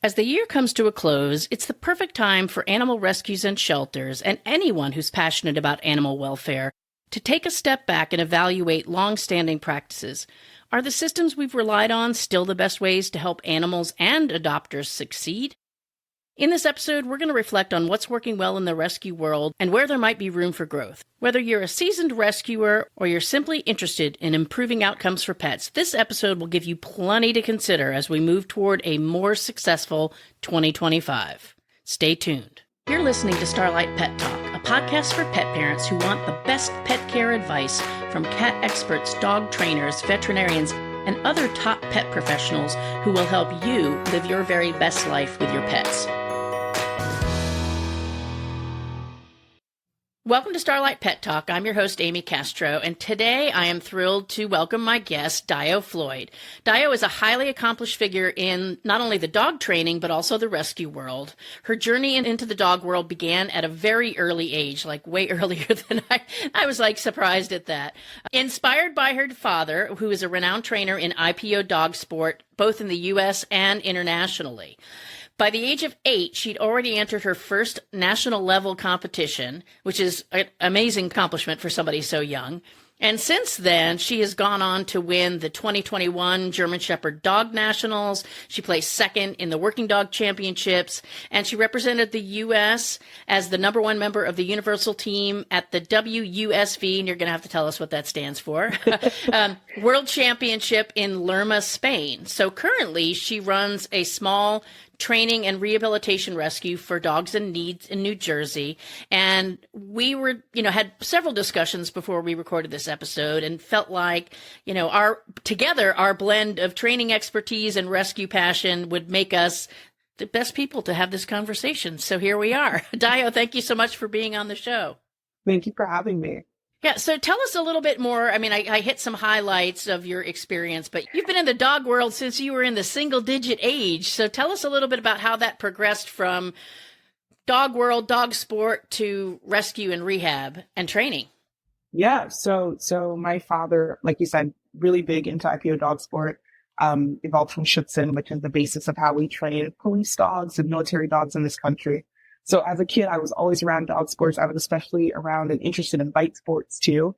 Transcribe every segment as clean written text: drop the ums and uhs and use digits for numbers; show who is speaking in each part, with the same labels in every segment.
Speaker 1: As the year comes to a close, it's the perfect time for animal rescues and shelters and anyone who's passionate about animal welfare to take a step back and evaluate long-standing practices. Are the systems we've relied on still the best ways to help animals and adopters succeed? In this episode, we're going to reflect on what's working well in the rescue world and where there might be room for growth. Whether you're a seasoned rescuer or you're simply interested in improving outcomes for pets, this episode will give you plenty to consider as we move toward a more successful 2025. Stay tuned. You're listening to Starlight Pet Talk, a podcast for pet parents who want the best pet care advice from cat experts, dog trainers, veterinarians, and other top pet professionals who will help you live your very best life with your pets. Welcome to Starlight Pet Talk. I'm your host, Amy Castro, and today I am thrilled to welcome my guest, Daio Floyd. Daio is a highly accomplished figure in not only the dog training, but also the rescue world. Her journey into the dog world began at a very early age, like way earlier than I was surprised at that. Inspired by her father, who is a renowned trainer in IPO dog sport, both in the U.S. and internationally. By the age of 8, she'd already entered her first national level competition, which is an amazing accomplishment for somebody so young. And since then, she has gone on to win the 2021 German Shepherd Dog Nationals. She placed second in the Working Dog Championships, and she represented the U.S. as the #1 member of the Universal Team at the WUSV, and you're going to have to tell us what that stands for, World Championship in Lerma, Spain. So currently, she runs a small training and rehabilitation rescue for dogs in need in New Jersey. And we were, had several discussions before we recorded this episode and felt like, our blend of training expertise and rescue passion would make us the best people to have this conversation. So here we are. Daio, thank you so much for being on the show.
Speaker 2: Thank you for having me.
Speaker 1: Yeah, so tell us a little bit more. I mean, I hit some highlights of your experience, but you've been in the dog world since you were in the single-digit age. So tell us a little bit about how that progressed from dog world, dog sport to rescue and rehab and training.
Speaker 2: Yeah, so my father, like you said, really big into IPO dog sport, evolved from Schutzhund, which is the basis of how we train police dogs and military dogs in this country. So as a kid, I was always around dog sports. I was especially around and interested in bite sports too.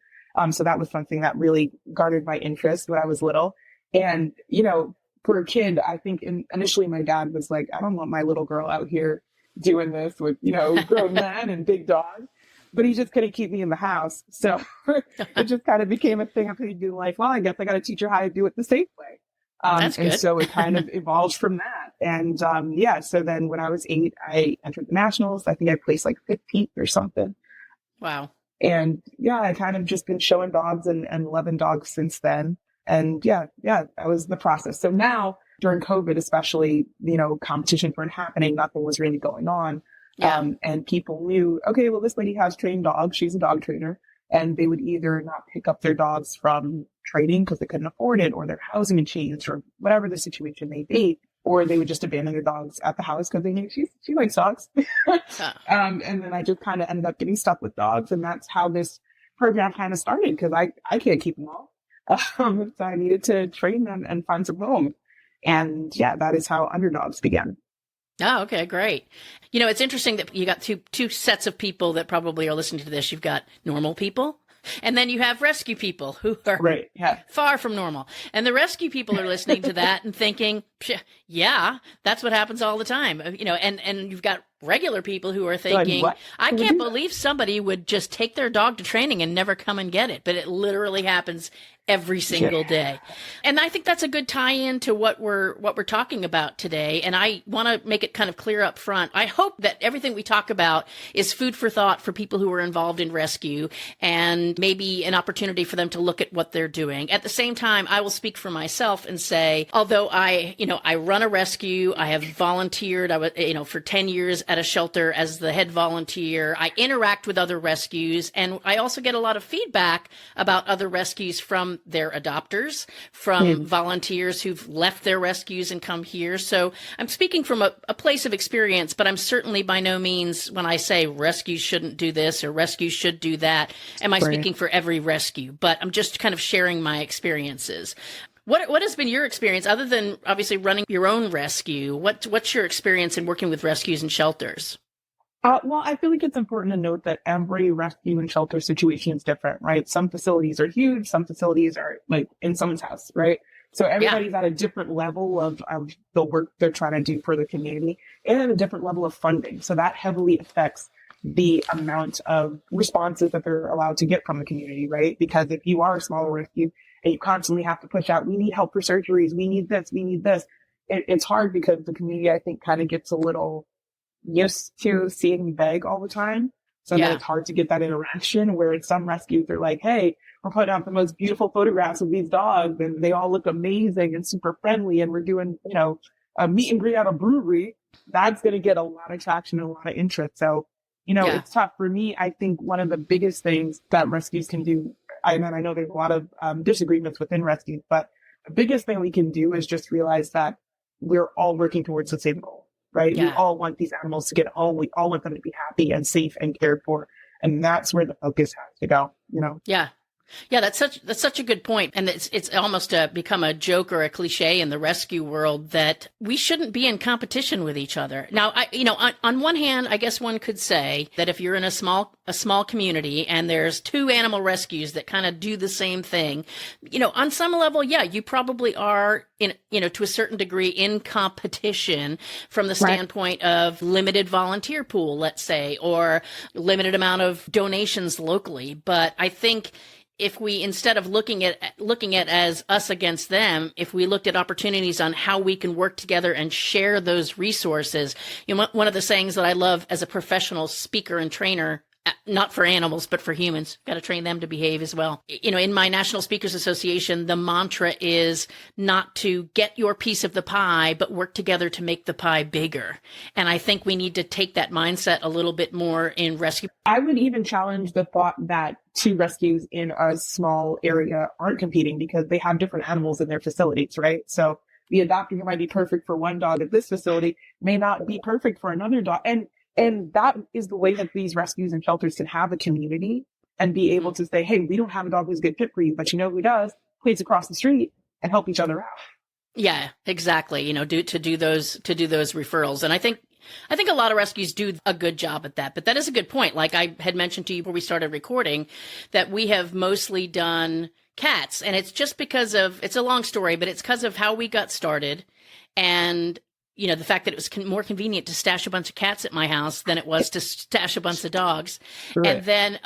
Speaker 2: So that was something that really garnered my interest when I was little. And, for a kid, I think initially my dad was like, I don't want my little girl out here doing this with, grown men and big dogs. But he just couldn't keep me in the house. So it just kind of became a thing of thinking like, well, I guess I got to teach her how to do it the safe way.
Speaker 1: That's good.
Speaker 2: And so it kind of evolved from that. And so then when I was 8, I entered the nationals. I think I placed like 15th or something.
Speaker 1: Wow.
Speaker 2: And I kind of just been showing dogs and loving dogs since then. And that was the process. So now during COVID, especially, competitions weren't happening. Nothing was really going on.
Speaker 1: Yeah.
Speaker 2: And people knew, okay, well, this lady has trained dogs. She's a dog trainer. And they would either not pick up their dogs from training because they couldn't afford it, or their housing had changed, or whatever the situation may be, or they would just abandon their dogs at the house because they knew she likes dogs. And then I just kind of ended up getting stuck with dogs, and that's how this program kind of started, because I can't keep them all. So I needed to train them and find some home. And that is how Underdogs began.
Speaker 1: Oh, okay, great. It's interesting that you got two sets of people that probably are listening to this. You've got normal people, and then you have rescue people who are far from normal. And the rescue people are listening to that and thinking, yeah, that's what happens all the time. And you've got regular people who are thinking, like, I can't believe somebody would just take their dog to training and never come and get it. But it literally happens every single day. And I think that's a good tie-in to what we're talking about today. And I want to make it kind of clear up front. I hope that everything we talk about is food for thought for people who are involved in rescue, and maybe an opportunity for them to look at what they're doing. At the same time, I will speak for myself and say, although I run a rescue, I have volunteered, for 10 years at a shelter as the head volunteer. I interact with other rescues, and I also get a lot of feedback about other rescues from their adopters, from volunteers who've left their rescues and come here. So I'm speaking from a place of experience, but I'm certainly by no means, when I say rescues shouldn't do this or rescues should do that, am I speaking for every rescue, but I'm just kind of sharing my experiences. What has been your experience, other than obviously running your own rescue? What's your experience in working with rescues and shelters?
Speaker 2: Well, I feel like it's important to note that every rescue and shelter situation is different, right? Some facilities are huge, some facilities are like in someone's house, right? So everybody's at a different level of the work they're trying to do for the community and at a different level of funding. So that heavily affects the amount of responses that they're allowed to get from the community, right? Because if you are a smaller rescue and you constantly have to push out, we need help for surgeries, we need this, it's hard because the community, I think, kind of gets a little used to seeing beg all the time. So then it's hard to get that interaction where in some rescues they're like, hey, we're putting out the most beautiful photographs of these dogs and they all look amazing and super friendly. And we're doing, a meet and greet at a brewery. That's going to get a lot of traction and a lot of interest. So, it's tough for me. I think one of the biggest things that rescues can do, and I know there's a lot of disagreements within rescues, but the biggest thing we can do is just realize that we're all working towards the same goal. Right? Yeah. We all want these animals to get home. We all want them to be happy and safe and cared for. And that's where the focus has to go,
Speaker 1: Yeah. Yeah, that's such a good point. And it's almost become a joke or a cliche in the rescue world that we shouldn't be in competition with each other. Now, on one hand, I guess one could say that if you're in a small community and there's two animal rescues that kind of do the same thing, on some level, yeah, you probably are to a certain degree in competition from the standpoint of limited volunteer pool, let's say, or limited amount of donations locally. But I think if we, instead of looking at as us against them, if we looked at opportunities on how we can work together and share those resources, one of the sayings that I love as a professional speaker and trainer, not for animals, but for humans, got to train them to behave as well. In my National Speakers Association, the mantra is not to get your piece of the pie, but work together to make the pie bigger. And I think we need to take that mindset a little bit more in rescue.
Speaker 2: I would even challenge the thought that two rescues in a small area aren't competing because they have different animals in their facilities, right? So the adopter who might be perfect for one dog at this facility may not be perfect for another dog. And that is the way that these rescues and shelters can have a community and be able to say, hey, we don't have a dog who's a good fit for you, but who does? Plays across the street and help each other out.
Speaker 1: Yeah, exactly. To do those referrals. And I think a lot of rescues do a good job at that, but that is a good point. Like I had mentioned to you before we started recording that we have mostly done cats, and it's just because of, it's a long story, but it's because of how we got started. And the fact that it was more convenient to stash a bunch of cats at my house than it was to stash a bunch of dogs. Right. And then,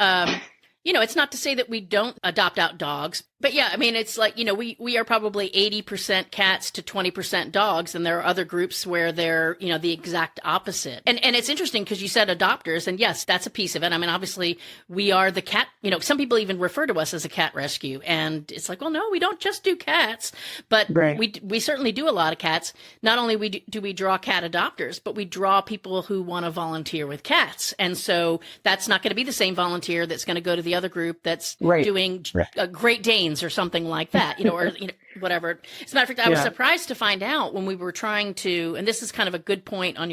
Speaker 1: it's not to say that we don't adopt out dogs, but yeah, I mean, it's like, we are probably 80% cats to 20% dogs. And there are other groups where they're, the exact opposite. And it's interesting because you said adopters, and yes, that's a piece of it. I mean, obviously we are the cat, some people even refer to us as a cat rescue, and it's like, well, no, we don't just do cats, but right. we certainly do a lot of cats. Not only do we draw cat adopters, but we draw people who want to volunteer with cats. And so that's not going to be the same volunteer that's going to go to the other group that's doing a Great Dane or something like that, or whatever. As a matter of fact, I was surprised to find out when we were trying to, and this is kind of a good point on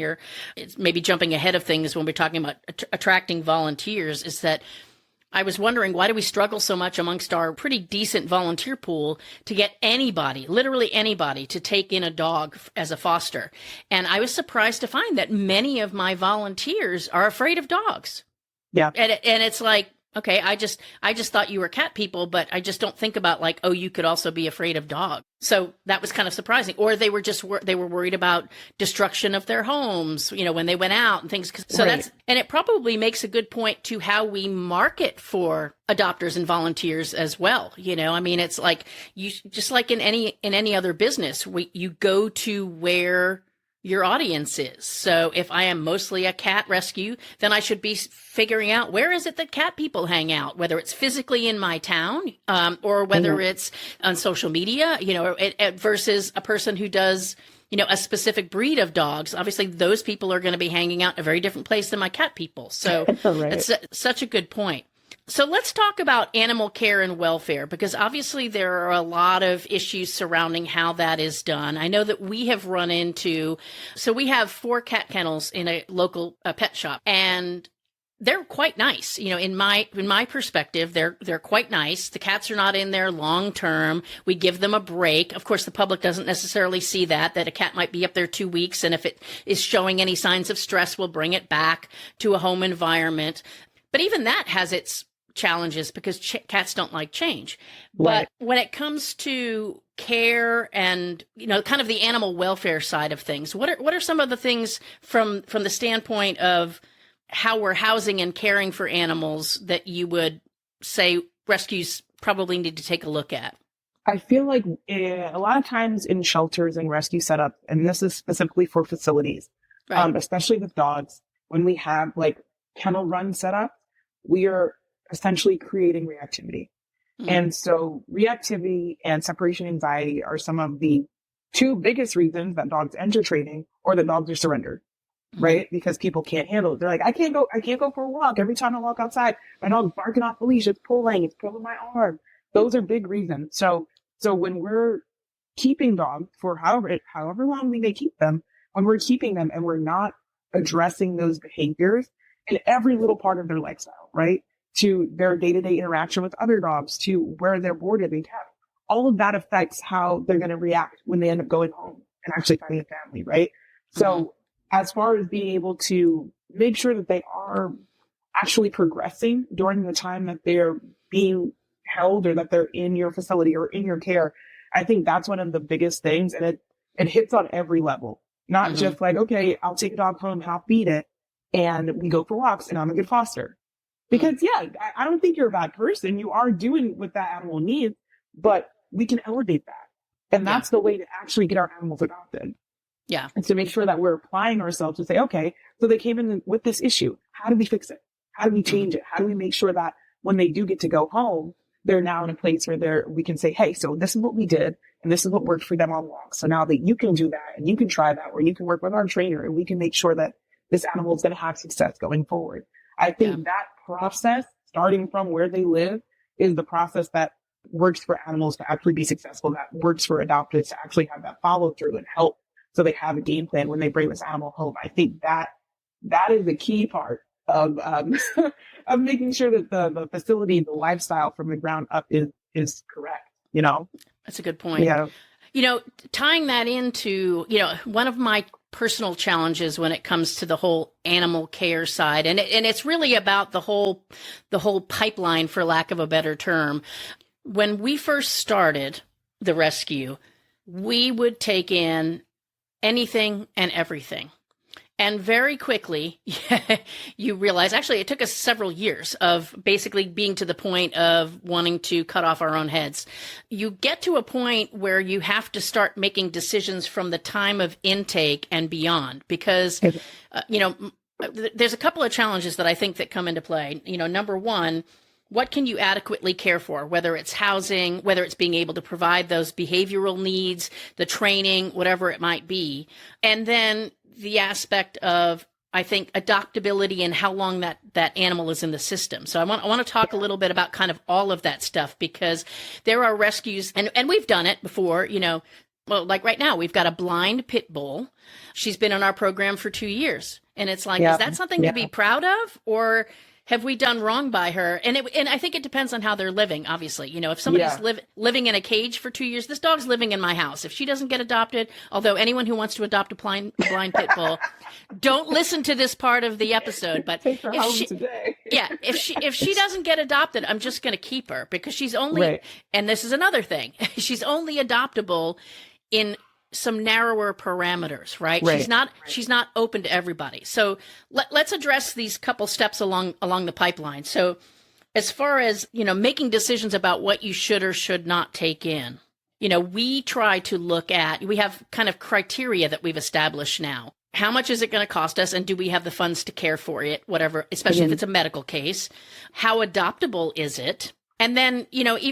Speaker 1: it's maybe jumping ahead of things when we're talking about attracting volunteers, is that I was wondering, why do we struggle so much amongst our pretty decent volunteer pool to get anybody, literally anybody, to take in a dog as a foster? And I was surprised to find that many of my volunteers are afraid of dogs. Yeah. And it's like, okay, I just thought you were cat people, but I just don't think about like, oh, you could also be afraid of dogs. So that was kind of surprising. Or they were worried about destruction of their homes, when they went out and things. So and it probably makes a good point to how we market for adopters and volunteers as well. I mean, it's like you just like in any other business, you go to where your audience is. So if I am mostly a cat rescue, then I should be figuring out where is it that cat people hang out, whether it's physically in my town, or whether it's on social media, versus a person who does, a specific breed of dogs. Obviously, those people are going to be hanging out in a very different place than my cat people. So it's such a good point. So let's talk about animal care and welfare, because obviously there are a lot of issues surrounding how that is done. I know that we have run into, so we have 4 cat kennels in a local pet shop, and they're quite nice. In my perspective, they're quite nice. The cats are not in there long term. We give them a break. Of course, the public doesn't necessarily see that a cat might be up there 2 weeks, and if it is showing any signs of stress, we'll bring it back to a home environment. But even that has its challenges because cats don't like change.
Speaker 2: Right.
Speaker 1: But when it comes to care and kind of the animal welfare side of things, what are some of the things from the standpoint of how we're housing and caring for animals that you would say rescues probably need to take a look at?
Speaker 2: I feel like a lot of times in shelters and rescue setups, and this is specifically for facilities,
Speaker 1: Right.
Speaker 2: Especially with dogs, when we have like kennel run set up, we are essentially creating reactivity.
Speaker 1: Mm.
Speaker 2: And so reactivity and separation anxiety are some of the two biggest reasons that dogs enter training or that dogs are surrendered. Right? Because people can't handle it. They're like, I can't go for a walk. Every time I walk outside, my dog's barking off the leash. It's pulling my arm. Those are big reasons. So when we're keeping dogs for however long we may keep them, when we're keeping them and we're not addressing those behaviors in every little part of their lifestyle, right? To their day-to-day interaction with other dogs, to where they're boarded and kept. All of that affects how they're going to react when they end up going home and actually finding a family, right? So as far as being able to make sure that they are actually progressing during the time that they're being held or that they're in your facility or in your care, I think that's one of the biggest things. And it hits on every level, not just like, okay, I'll take a dog home, I'll feed it, and we go for walks and I'm a good foster. Because I don't think you're a bad person. You are doing what that animal needs, but we can elevate that. And that's the way to actually get our animals adopted.
Speaker 1: Yeah.
Speaker 2: And to make sure that we're applying ourselves to say, okay, so they came in with this issue. How do we fix it? How do we change it? How do we make sure that when they do get to go home, they're now in a place where we can say, hey, so this is what we did and this is what worked for them on walks. So now that you can do that and you can try that, or you can work with our trainer and we can make sure that this animal is going to have success going forward. I think that process, starting from where they live, is the process that works for animals to actually be successful, that works for adopters to actually have that follow through and help. So they have a game plan when they bring this animal home. I think that is the key part of of making sure that the facility, the lifestyle from the ground up is correct.
Speaker 1: That's a good point.
Speaker 2: Yeah.
Speaker 1: Tying that into one of my personal challenges when it comes to the whole animal care side, and it's really about the whole pipeline, for lack of a better term. When we first started the rescue, we would take in anything and everything. And very quickly, you realize, actually, it took us several years of basically being to the point of wanting to cut off our own heads. You get to a point where you have to start making decisions from the time of intake and beyond, because, there's a couple of challenges that I think that come into play. Number one, what can you adequately care for, whether it's housing, whether it's being able to provide those behavioral needs, the training, whatever it might be. And then the aspect of, I think, adoptability and how long that animal is in the system. So I want to talk a little bit about kind of all of that stuff, because there are rescues, and we've done it before, well, like right now, we've got a blind pit bull. She's been in our program for 2 years. And it's like, is that something to be proud of, or have we done wrong by her? And I think it depends on how they're living, obviously. If somebody's living in a cage for 2 years, this dog's living in my house. If she doesn't get adopted, although anyone who wants to adopt a blind pit bull, don't listen to this part of the episode. But
Speaker 2: take her home today.
Speaker 1: if she doesn't get adopted, I'm just going to keep her, because she's only, and this is another thing, she's only adoptable in some narrower parameters, right? She's not open to everybody. So let's address these couple steps along the pipeline. So as far as, making decisions about what you should or should not take in, we try to look at, we have kind of criteria that we've established now. How much is it going to cost us? And do we have the funds to care for it? Whatever, especially if it's a medical case. How adoptable is it? And then,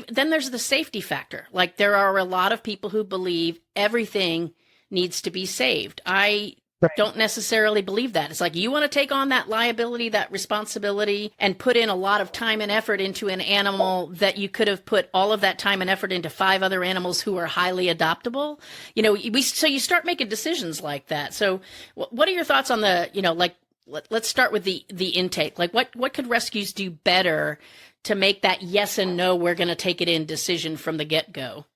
Speaker 1: then there's the safety factor. Like, there are a lot of people who believe everything needs to be saved. I don't necessarily believe that. It's like, you want to take on that liability, that responsibility, and put in a lot of time and effort into an animal that you could have put all of that time and effort into 5 other animals who are highly adoptable. So you start making decisions like that. So what are your thoughts on the, let's start with the intake. Like what could rescues do better to make that yes and no, we're going to take it in decision from the get-go?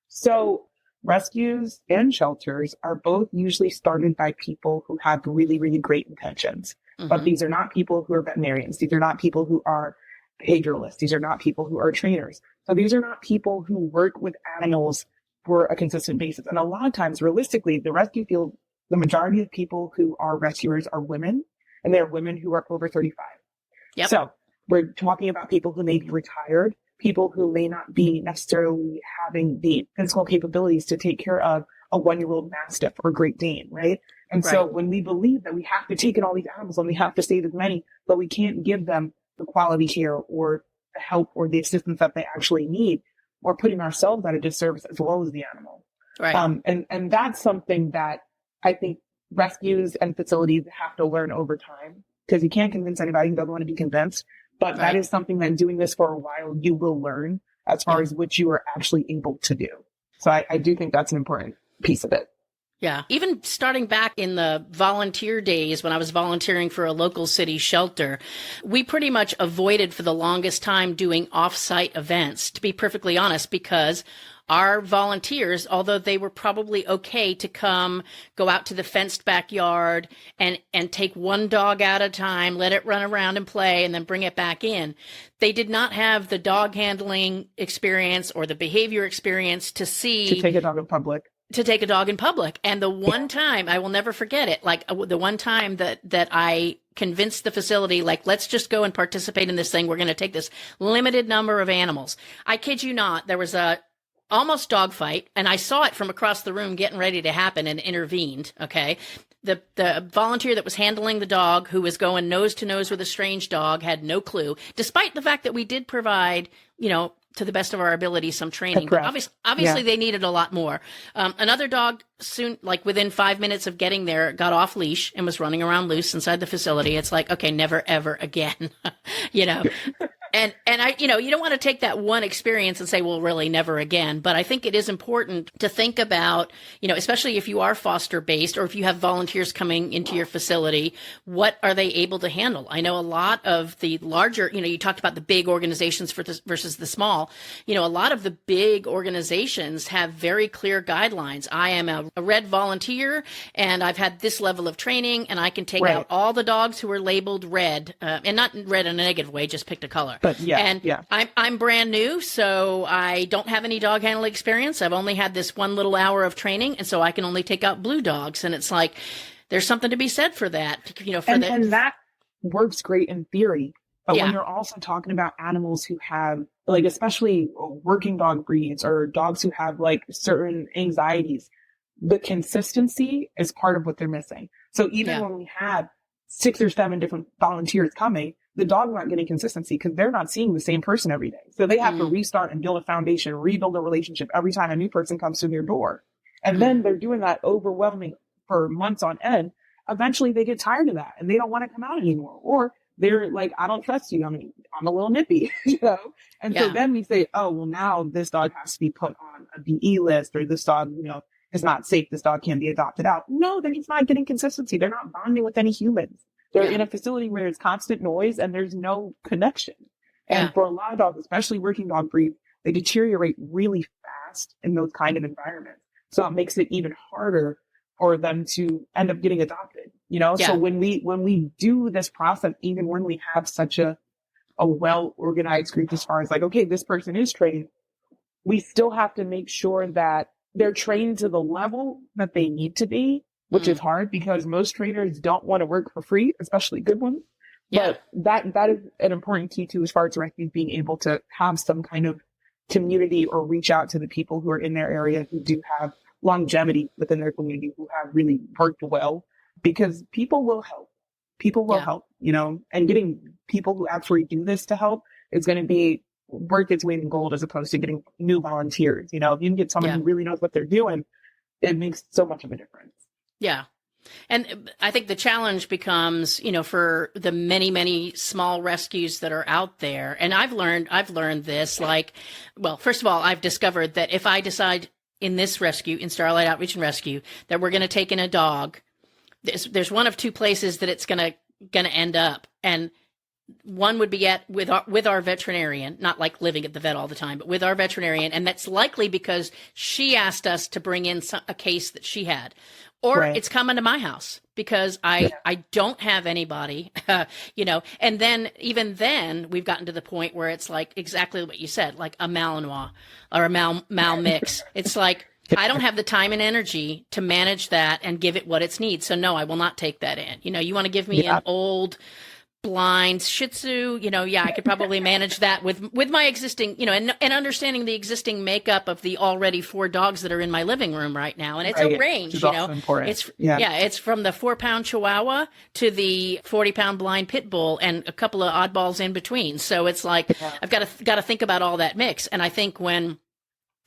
Speaker 2: So rescues and shelters are both usually started by people who have really, really great intentions. But these are not people who are veterinarians. These are not people who are behavioralists. These are not people who are trainers. So these are not people who work with animals for a consistent basis. And a lot of times, realistically, the rescue field, the majority of people who are rescuers are women, and they're women who are over 35.
Speaker 1: Yep.
Speaker 2: So we're talking about people who may be retired, people who may not be necessarily having the physical capabilities to take care of a 1-year-old Mastiff or Great Dane, right? And so when we believe that we have to take in all these animals and we have to save as many, but we can't give them the quality care or the help or the assistance that they actually need, we're putting ourselves at a disservice as well as the animal.
Speaker 1: Right.
Speaker 2: And that's something that I think rescues and facilities have to learn over time, because you can't convince anybody who doesn't want to be convinced. But that is something that doing this for a while, you will learn as far as what you are actually able to do. So I do think that's an important piece of it.
Speaker 1: Yeah. Even starting back in the volunteer days when I was volunteering for a local city shelter, we pretty much avoided for the longest time doing off-site events, to be perfectly honest, because our volunteers, although they were probably okay to come, go out to the fenced backyard and take one dog at a time, let it run around and play, and then bring it back in, they did not have the dog handling experience or the behavior experience to
Speaker 2: take a dog in public.
Speaker 1: And the one time, I will never forget it, like the one time that I convinced the facility, like, let's just go and participate in this thing. We're going to take this limited number of animals. I kid you not, there was a almost dog fight, and I saw it from across the room getting ready to happen and intervened. Okay. The volunteer that was handling the dog, who was going nose to nose with a strange dog, had no clue, despite the fact that we did provide, to the best of our ability, some training. But obviously they needed a lot more. Another dog soon, like within 5 minutes of getting there, got off leash and was running around loose inside the facility. It's like, okay, never, ever again, And I, you don't want to take that one experience and say, well, really never again. But I think it is important to think about, especially if you are foster based or if you have volunteers coming into your facility, what are they able to handle? I know a lot of the larger, you talked about the big organizations versus the small, a lot of the big organizations have very clear guidelines. I am a red volunteer and I've had this level of training and I can take out all the dogs who are labeled red, and not red in a negative way, just picked a color.
Speaker 2: But
Speaker 1: I'm brand new, so I don't have any dog handling experience. I've only had this one little hour of training, and so I can only take out blue dogs. And it's like, there's something to be said for that,
Speaker 2: and that works great in theory. But when you're also talking about animals who have, like, especially working dog breeds or dogs who have like certain anxieties, the consistency is part of what they're missing. So even when we have 6 or 7 different volunteers coming, the dog's not getting consistency because they're not seeing the same person every day. So they have to restart and build a foundation, rebuild a relationship every time a new person comes to their door. And then they're doing that overwhelming for months on end. Eventually they get tired of that and they don't want to come out anymore. Or they're like, I don't trust you. I'm a little nippy, And so then we say, oh, well, now this dog has to be put on a BE list, or this dog, is not safe. This dog can't be adopted out. No, then he's not getting consistency. They're not bonding with any humans. They're in a facility where there's constant noise and there's no connection. And for a lot of dogs, especially working dog breeds, they deteriorate really fast in those kind of environments. So it makes it even harder for them to end up getting adopted, So when we do this process, even when we have such a well-organized group as far as like, okay, this person is trained, we still have to make sure that they're trained to the level that they need to be, which is hard because most trainers don't want to work for free, especially good ones. But that is an important key too, as far as rescues being able to have some kind of community or reach out to the people who are in their area who do have longevity within their community, who have really worked well, because people will help. People will help, and getting people who actually do this to help is going to be worth its weight in gold as opposed to getting new volunteers. If you can get someone who really knows what they're doing, it makes so much of a difference.
Speaker 1: Yeah. And I think the challenge becomes, for the many, many small rescues that are out there. And I've learned this, like, well, first of all, I've discovered that if I decide in this rescue, in Starlight Outreach and Rescue, that we're going to take in a dog, there's one of two places that it's going to going to end up. And one would be with our veterinarian, not like living at the vet all the time, but with our veterinarian. And that's likely because she asked us to bring in a case that she had, or it's coming to my house because I don't have anybody, and then even then we've gotten to the point where it's like exactly what you said, like a Malinois or a Mal mix. It's like, I don't have the time and energy to manage that and give it what it needs. So no, I will not take that in. You want to give me an old blind Shih Tzu, I could probably manage that with my existing, and understanding the existing makeup of the already 4 dogs that are in my living room right now. And it's a range, it's from the 4-pound Chihuahua to the 40-pound blind pit bull and a couple of oddballs in between. So it's like, I've got to think about all that mix. And I think when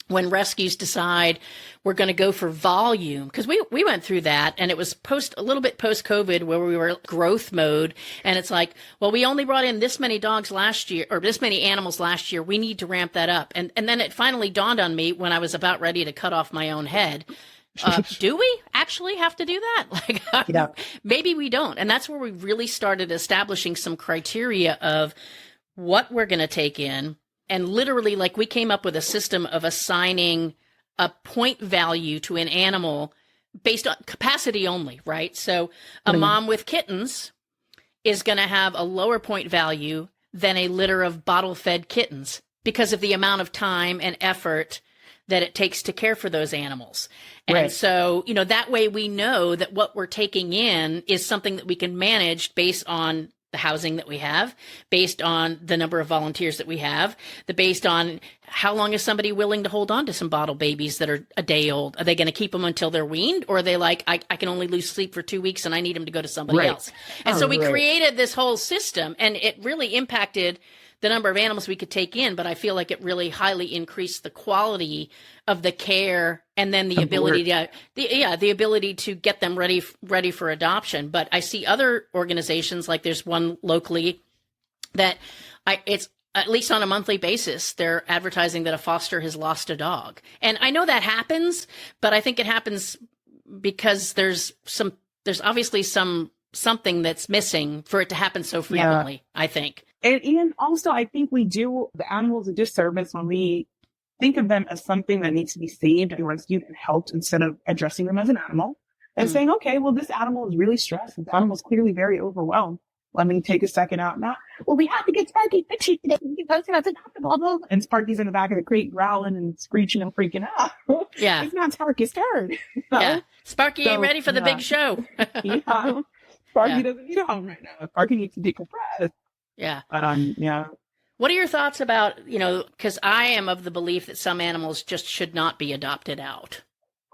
Speaker 1: rescues decide we're going to go for volume, because we went through that, and it was a little bit post COVID where we were growth mode. And it's like, well, we only brought in this many dogs last year, or this many animals last year. We need to ramp that up. And then it finally dawned on me when I was about ready to cut off my own head. Do we actually have to do that? Maybe we don't. And that's where we really started establishing some criteria of what we're going to take in. And literally, like, we came up with a system of assigning a point value to an animal based on capacity only, right? So a mom with kittens is going to have a lower point value than a litter of bottle-fed kittens because of the amount of time and effort that it takes to care for those animals. And so, that way we know that what we're taking in is something that we can manage based on the housing that we have, based on the number of volunteers that we have, based on how long is somebody willing to hold on to some bottle babies that are a day old. Are they going to keep them until they're weaned? Or are they like, I can only lose sleep for 2 weeks and I need them to go to somebody else. And so we created this whole system, and it really impacted the number of animals we could take in, but I feel like it really highly increased the quality of the care, and then the ability to get them ready for adoption. But I see other organizations, like there's one locally that it's at least on a monthly basis, they're advertising that a foster has lost a dog. And I know that happens, but I think it happens because there's obviously something that's missing for it to happen so frequently, I think.
Speaker 2: And also, I think we do the animals a disservice when we think of them as something that needs to be saved and rescued and helped, instead of addressing them as an animal and saying, okay, well, this animal is really stressed. This animal is clearly very overwhelmed. Let me take a second out now. Well, we have to get Sparky fixed today because that's adoptable. And Sparky's in the back of the crate growling and screeching and freaking out.
Speaker 1: Yeah.
Speaker 2: It's not Sparky's turn.
Speaker 1: Yeah. Sparky ain't ready for the big show.
Speaker 2: Sparky doesn't need a home right now. Sparky needs to decompress.
Speaker 1: Yeah.
Speaker 2: But,
Speaker 1: what are your thoughts about, because I am of the belief that some animals just should not be adopted out.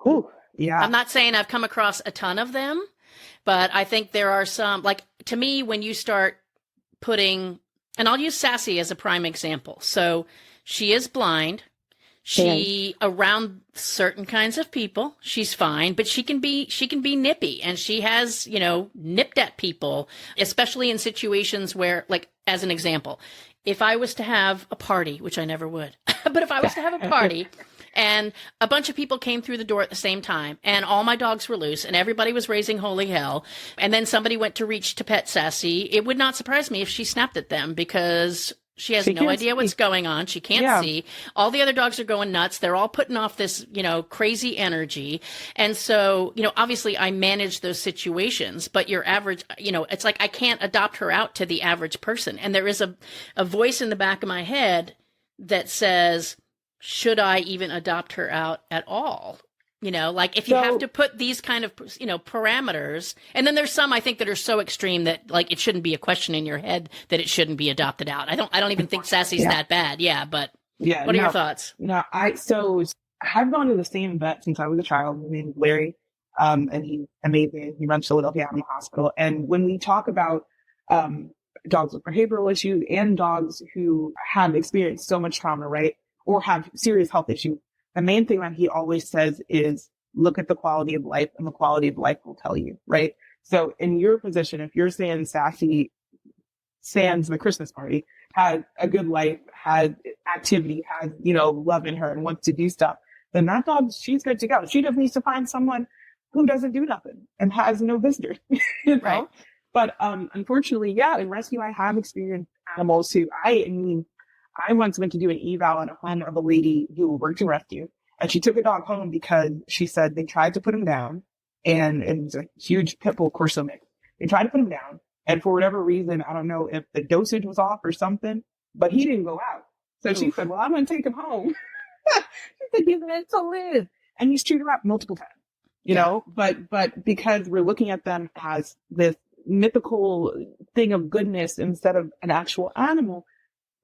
Speaker 2: Ooh, yeah.
Speaker 1: I'm not saying I've come across a ton of them, but I think there are some, like, to me, when you start putting, and I'll use Sassy as a prime example. So she is blind. She, around certain kinds of people, she's fine, but she can be nippy, and she has, nipped at people, especially in situations where, like, as an example, if I was to have a party, which I never would, but if I was to have a party and a bunch of people came through the door at the same time and all my dogs were loose and everybody was raising holy hell, and then somebody went to reach to pet Sassy, it would not surprise me if she snapped at them because she has no idea what's going on. She can't see. All the other dogs are going nuts. They're all putting off this, crazy energy. And so, obviously I manage those situations, but your average, it's like I can't adopt her out to the average person. And there is a voice in the back of my head that says, should I even adopt her out at all? Like if you have to put these kind of, parameters, and then there's some I think that are so extreme that like it shouldn't be a question in your head that it shouldn't be adopted out. I don't even think Sassy's that bad. Yeah. But what are your thoughts?
Speaker 2: I've gone to the same vet since I was a child. His name is Larry. And he's amazing. He runs Philadelphia Animal Hospital. And when we talk about, dogs with behavioral issues and dogs who have experienced so much trauma, right? Or have serious health issues, the main thing that he always says is look at the quality of life, and the quality of life will tell you, right? So in your position, if you're saying Sassy sans the Christmas party had a good life, had activity, had, love in her and wants to do stuff, then that dog, she's good to go. She just needs to find someone who doesn't do nothing and has no visitors,
Speaker 1: Right.
Speaker 2: But unfortunately, yeah, in rescue, I have experienced animals who I once went to do an eval on a home of a lady who worked in rescue, and she took a dog home because she said they tried to put him down, and it was a huge pit bull Corso mix. They tried to put him down, and for whatever reason, I don't know if the dosage was off or something, but he didn't go out. So she said, "Well, I'm going to take him home." She said, "He's meant to live," and he's chewed her up multiple times. You know, but because we're looking at them as this mythical thing of goodness instead of an actual animal,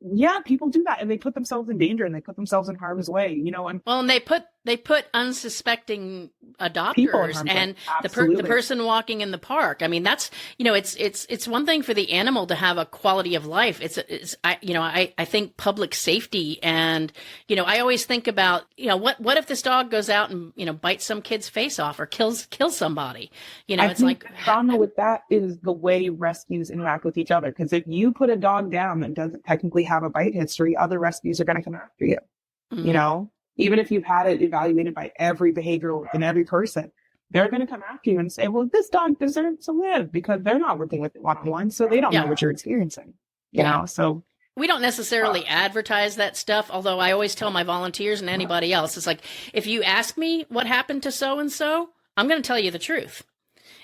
Speaker 2: yeah, people do that and they put themselves in danger and they put themselves in harm's way, you know. And
Speaker 1: well, and they put unsuspecting
Speaker 2: people in
Speaker 1: adopters
Speaker 2: harm's
Speaker 1: and
Speaker 2: way.
Speaker 1: the person walking in the park. I mean, that's, you know, it's one thing for the animal to have a quality of life. I think public safety, and, you know, I always think about, you know, what if this dog goes out and, you know, bites some kid's face off or kills somebody, you know.
Speaker 2: I
Speaker 1: it's
Speaker 2: think
Speaker 1: like
Speaker 2: the problem with that is the way rescues interact with each other. Because if you put a dog down that doesn't technically have a bite history, other rescues are going to come after you. You know, even if you've had it evaluated by every behavioral and every person, they're going to come after you and say, well, this dog deserves to live, because they're not working with it one-on-one, so they don't know what you're experiencing, you know. So
Speaker 1: we don't necessarily advertise that stuff, although I always tell my volunteers and anybody else, it's like, if you ask me what happened to so-and-so, I'm going to tell you the truth.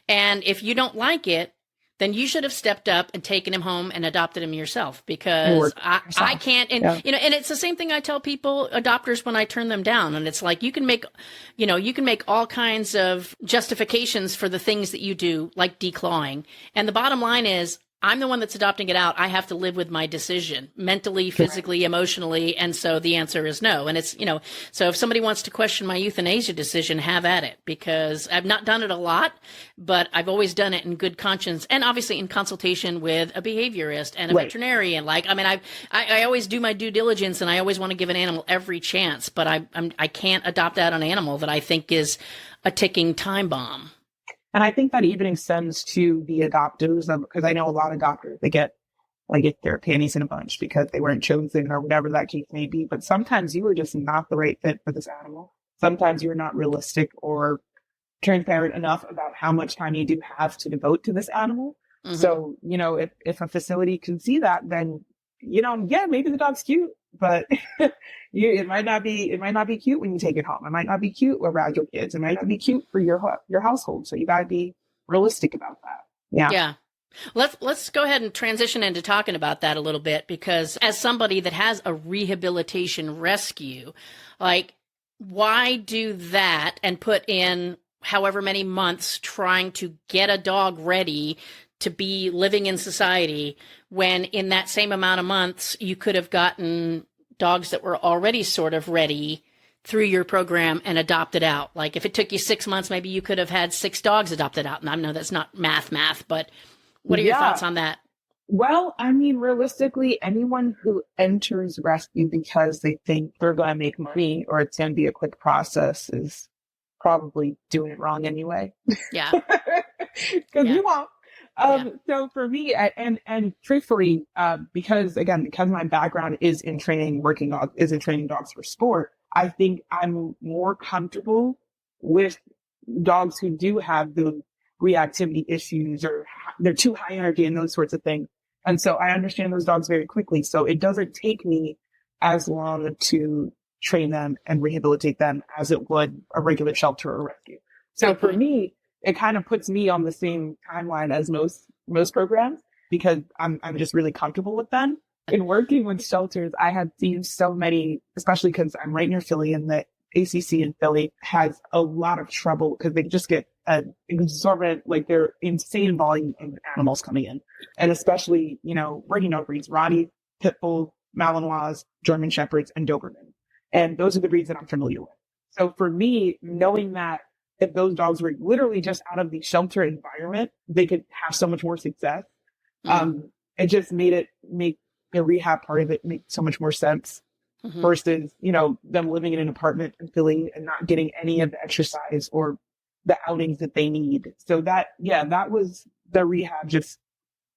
Speaker 1: And if you don't like it, then you should have stepped up and taken him home and adopted him yourself, because I can't. And, you know, and it's the same thing I tell people, adopters, when I turn them down. And it's like, you can make all kinds of justifications for the things that you do, like declawing. And the bottom line is, I'm the one that's adopting it out. I have to live with my decision mentally, physically, emotionally. And so the answer is no. And it's, you know, so if somebody wants to question my euthanasia decision, have at it, because I've not done it a lot, but I've always done it in good conscience, and obviously in consultation with a behaviorist and a veterinarian. Like, I mean, I always do my due diligence, and I always want to give an animal every chance, but I can't adopt out an animal that I think is a ticking time bomb.
Speaker 2: And I think that even extends to the adopters, because I know a lot of doctors, they get their panties in a bunch because they weren't chosen or whatever that case may be. But sometimes you were just not the right fit for this animal. Sometimes you're not realistic or transparent enough about how much time you do have to devote to this animal. So, you know, if a facility can see that, then, you know, yeah, maybe the dog's cute, but it might not be cute when you take it home. It might not be cute around your kids. It might not be cute for your household. So you got to be realistic about that.
Speaker 1: Yeah. Let's go ahead and transition into talking about that a little bit, because as somebody that has a rehabilitation rescue, like, why do that and put in however many months trying to get a dog ready to be living in society, when in that same amount of months you could have gotten dogs that were already sort of ready through your program and adopted out? Like, if it took you 6 months, maybe you could have had 6 dogs adopted out. And I know that's not math, but what are your thoughts on that?
Speaker 2: Well, I mean, realistically, anyone who enters rescue because they think they're going to make money or it's going to be a quick process is probably doing it wrong anyway.
Speaker 1: Yeah.
Speaker 2: Because you won't. So for me, and truthfully, because my background is in training dogs for sport, I think I'm more comfortable with dogs who do have the reactivity issues, or they're too high energy and those sorts of things. And so I understand those dogs very quickly. So it doesn't take me as long to train them and rehabilitate them as it would a regular shelter or rescue. So for me, it kind of puts me on the same timeline as most programs, because I'm just really comfortable with them. In working with shelters, I have seen so many, especially because I'm right near Philly, and the ACC in Philly has a lot of trouble because they just get an exorbitant, like, they're insane volume of animals coming in. And especially, you know, breeding dog breeds, Rottie, Pit Bull, Malinois, German Shepherds, and Doberman. And those are the breeds that I'm familiar with. So for me, knowing that if those dogs were literally just out of the shelter environment, they could have so much more success. It just make the rehab part of it make so much more sense versus, you know, them living in an apartment in Philly and not getting any of the exercise or the outings that they need. So that was the rehab. Just,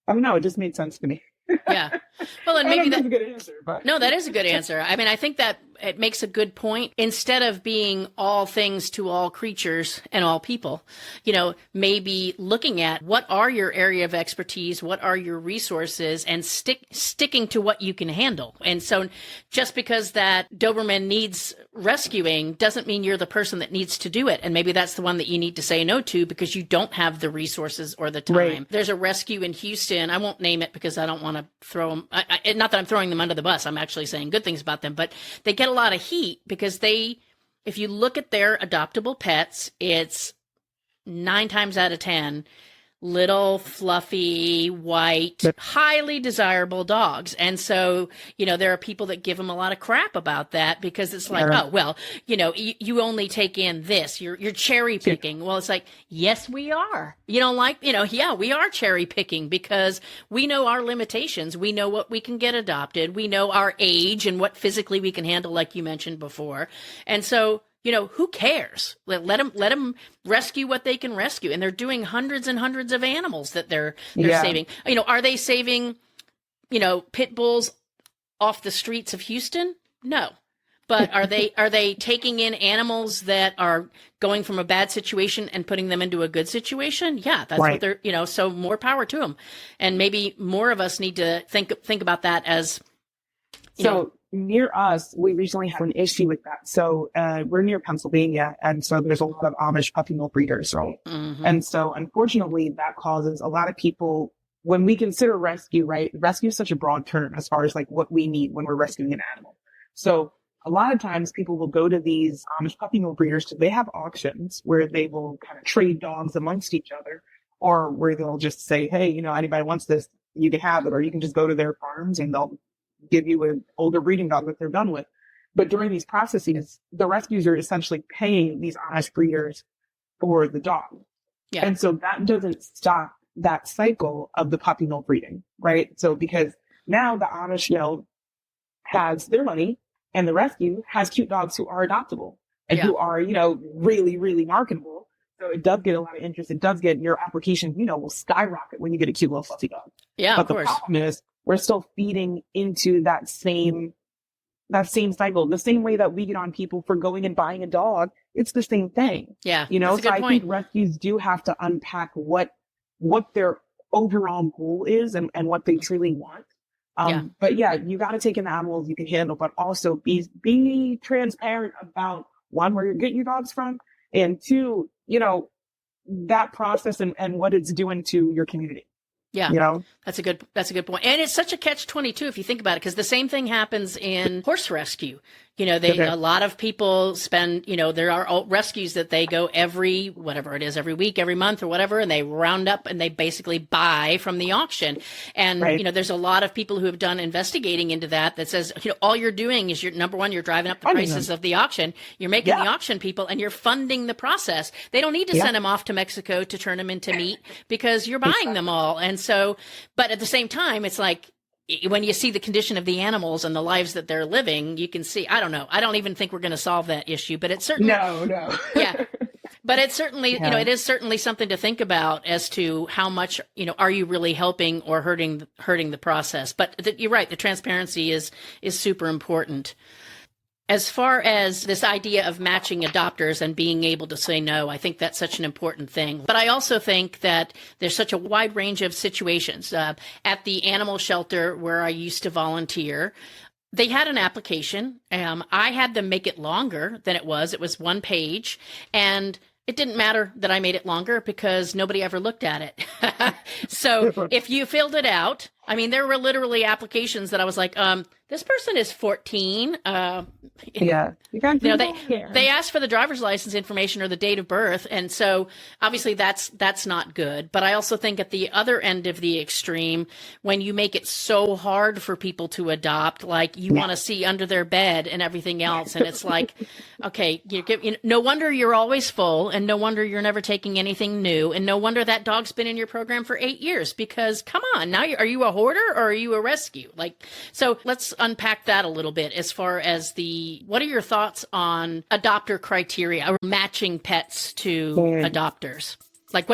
Speaker 2: I don't know, it just made sense to me.
Speaker 1: Yeah. Well, and maybe
Speaker 2: that's a good answer, but
Speaker 1: no, that is a good answer. I mean, I think that it makes a good point. Instead of being all things to all creatures and all people, maybe looking at what are your area of expertise, what are your resources, and sticking to what you can handle. And so just because that Doberman needs rescuing doesn't mean you're the person that needs to do it. And maybe that's the one that you need to say no to because you don't have the resources or the time.
Speaker 2: Right.
Speaker 1: There's a rescue in Houston. I won't name it because I don't want to throw them. Not that I'm throwing them under the bus. I'm actually saying good things about them, but they get a lot of heat because if you look at their adoptable pets, it's 9 times out of 10 little, fluffy, white, highly desirable dogs. And so, there are people that give them a lot of crap about that because it's like, oh, well, you only take in this, you're cherry picking. Well, it's like, yes, we are. You don't like, yeah, we are cherry picking because we know our limitations. We know what we can get adopted. We know our age and what physically we can handle, like you mentioned before. And so, who cares? Let them rescue what they can rescue. And they're doing hundreds and hundreds of animals that they're saving. Are they saving, pit bulls off the streets of Houston? No. But are they taking in animals that are going from a bad situation and putting them into a good situation? Yeah, that's what they're, so more power to them. And maybe more of us need to think about that as,
Speaker 2: near us, we recently had an issue with that. So we're near Pennsylvania, and so there's a lot of Amish puppy mill breeders, right? Mm-hmm. And so unfortunately, that causes a lot of people, when we consider rescue, right? Rescue is such a broad term as far as like what we need when we're rescuing an animal. So a lot of times people will go to these Amish puppy mill breeders because they have auctions where they will kind of trade dogs amongst each other, or where they'll just say, hey, anybody wants this, you can have it, or you can just go to their farms and they'll give you an older breeding dog that they're done with. But during these processes, the rescues are essentially paying these Amish breeders for the dog. Yeah. And so that doesn't stop that cycle of the puppy mill breeding, right? So because now the Amish mill has their money and the rescue has cute dogs who are adoptable and who are, really, really marketable. So it does get a lot of interest. It does get your application, will skyrocket when you get a cute little fluffy dog.
Speaker 1: Yeah,
Speaker 2: but
Speaker 1: of course.
Speaker 2: The problem is we're still feeding into that same cycle, the same way that we get on people for going and buying a dog. It's the same thing.
Speaker 1: Yeah.
Speaker 2: So I think rescues do have to unpack what their overall goal is and what they truly want. But yeah, you got to take in the animals you can handle, but also be transparent about one, where you're getting your dogs from, and two, that process and what it's doing to your community.
Speaker 1: Yeah, that's a good point. And it's such a catch-22 if you think about it, because the same thing happens in horse rescue. A lot of people spend, there are rescues that they go every week, every month or whatever, and they round up and they basically buy from the auction. And, there's a lot of people who have done investigating into that says, all you're doing is number one, you're driving up the prices of the auction. You're making the auction people and you're funding the process. They don't need to send them off to Mexico to turn them into meat because you're buying them all. And so, but at the same time, it's like, when you see the condition of the animals and the lives that they're living, you can see, I don't know. I don't even think we're going to solve that issue, but it's certainly,
Speaker 2: no.
Speaker 1: Yeah. But it's certainly, it is certainly something to think about as to how much, are you really helping or hurting the process? But you're right. The transparency is super important. As far as this idea of matching adopters and being able to say no, I think that's such an important thing. But I also think that there's such a wide range of situations. At the animal shelter where I used to volunteer, they had an application. I had them make it longer than it was. It was 1 page. And it didn't matter that I made it longer because nobody ever looked at it. So if you filled it out, there were literally applications that I was like, this person is 14. They asked for the driver's license information or the date of birth. And so obviously that's not good. But I also think at the other end of the extreme, when you make it so hard for people to adopt, like you want to see under their bed and everything else. And it's like, okay, no wonder you're always full, and no wonder you're never taking anything new. And no wonder that dog's been in your program for 8 years, because come on, now are you a hoarder or are you a rescue? So let's unpack that a little bit as far as what are your thoughts on adopter criteria or matching pets to adopters?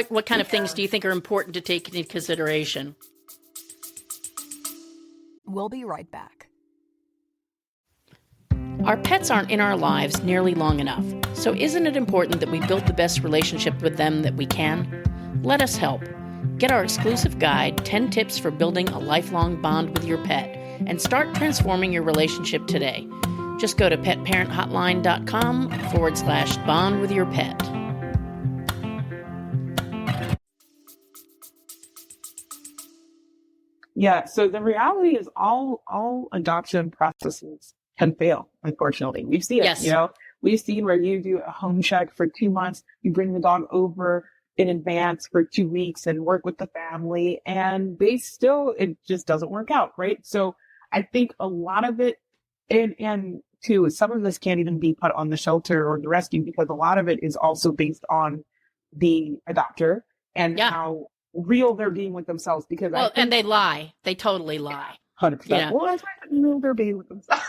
Speaker 1: What kind of things do you think are important to take into consideration?
Speaker 3: We'll be right back.
Speaker 1: Our pets aren't in our lives nearly long enough, so isn't it important that we build the best relationship with them that we can? Let us help. Get our exclusive guide, 10 Tips for Building a Lifelong Bond with Your Pet, and start transforming your relationship today. Just go to petparenthotline.com/bond with your pet.
Speaker 2: Yeah. So the reality is all adoption processes can fail, unfortunately. We've seen it,
Speaker 1: Yes.
Speaker 2: we've seen where you do a home check for 2 months, you bring the dog over in advance for 2 weeks and work with the family, and it just doesn't work out, right? So I think a lot of it, and too, some of this can't even be put on the shelter or the rescue, because a lot of it is also based on the adopter and how real they're being with themselves. Because
Speaker 1: and they lie. They totally lie.
Speaker 2: 100%. Well, that's right. Real they're being with themselves.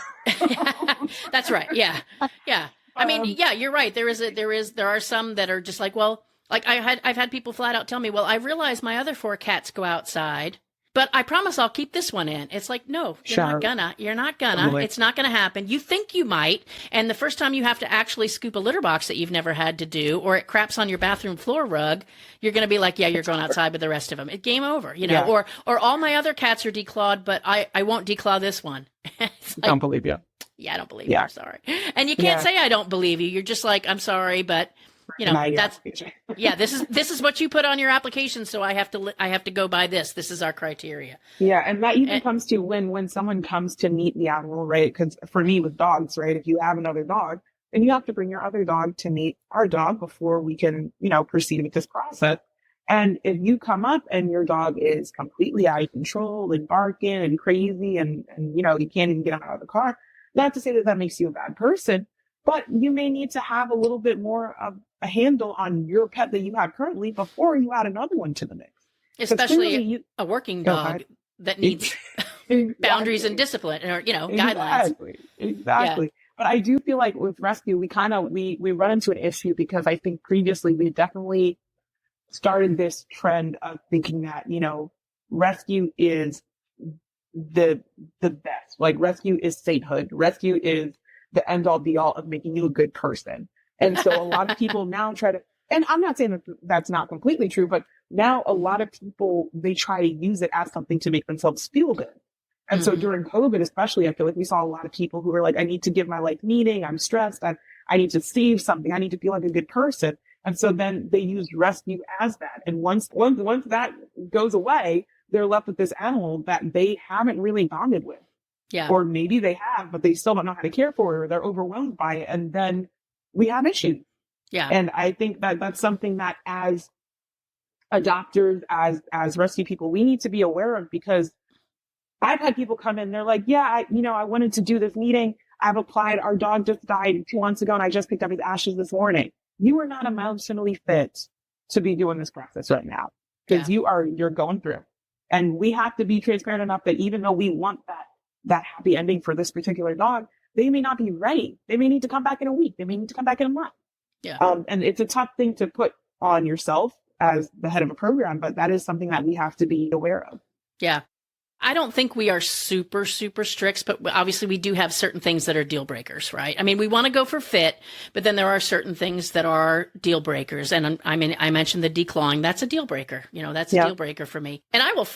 Speaker 1: That's right. Yeah. Yeah. I mean, you're right. There are some that are just like, well, like I've had people flat out tell me, well, I realize my other 4 cats go outside, but I promise I'll keep this one in. It's like, no, you're not gonna. Totally. It's not gonna happen. You think you might. And the first time you have to actually scoop a litter box that you've never had to do, or it craps on your bathroom floor rug, you're going to be like, yeah, you're going outside with the rest of them. It's game over, or all my other cats are declawed, but I won't declaw this one. It's like,
Speaker 2: don't believe you.
Speaker 1: Yeah, I don't believe you. I'm sorry. And you can't say I don't believe you. You're just like, I'm sorry, but that's this is what you put on your application, so I have to go by this. This is our criteria.
Speaker 2: Yeah, and that even comes to when someone comes to meet the animal, right? Because for me with dogs, right, if you have another dog, then you have to bring your other dog to meet our dog before we can, proceed with this process. And if you come up and your dog is completely out of control and barking and crazy and you can't even get out of the car, not to say that makes you a bad person, but you may need to have a little bit more of a handle on your pet that you have currently before you add another one to the mix.
Speaker 1: Especially a working dog that needs boundaries and discipline, or guidelines.
Speaker 2: Exactly. Yeah. But I do feel like with rescue, we run into an issue, because I think previously we definitely started this trend of thinking that rescue is the best. Like, rescue is sainthood. Rescue is the end all be all of making you a good person. And so a lot of people now try to, and I'm not saying that that's not completely true, but now a lot of people, they try to use it as something to make themselves feel good. And so during COVID, especially, I feel like we saw a lot of people who were like, I need to give my life meaning. I'm stressed. I need to save something. I need to feel like a good person. And so then they use rescue as that. And once that goes away, they're left with this animal that they haven't really bonded with.
Speaker 1: Yeah.
Speaker 2: Or maybe they have, but they still don't know how to care for it, or they're overwhelmed by it. And then we have issues.
Speaker 1: Yeah.
Speaker 2: And I think that that's something that as adopters, as rescue people, we need to be aware of, because I've had people come in, they're like, I wanted to do this meeting. I've applied. Our dog just died 2 months ago and I just picked up his ashes this morning. You are not emotionally fit to be doing this process right now, because you're going through. And we have to be transparent enough that even though we want that happy ending for this particular dog, they may not be ready. They may need to come back in a week. They may need to come back in a month.
Speaker 1: Yeah.
Speaker 2: And it's a tough thing to put on yourself as the head of a program, but that is something that we have to be aware of.
Speaker 1: Yeah. I don't think we are super, super strict, but obviously we do have certain things that are deal breakers, right? I mean, we want to go for fit, but then there are certain things that are deal breakers. And I mentioned the declawing. That's a deal breaker. That's a deal breaker for me. And I will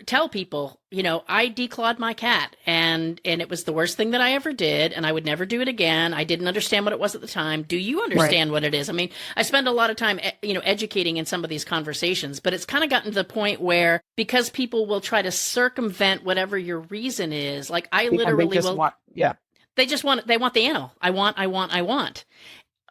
Speaker 1: tell people, I declawed my cat, and it was the worst thing that I ever did, and I would never do it again. I didn't understand what it was at the time. Do you understand what it is? I mean, I spend a lot of time, educating in some of these conversations, but it's kind of gotten to the point where, because people will try to circumvent whatever your reason is, like I literally they want the animal. I want.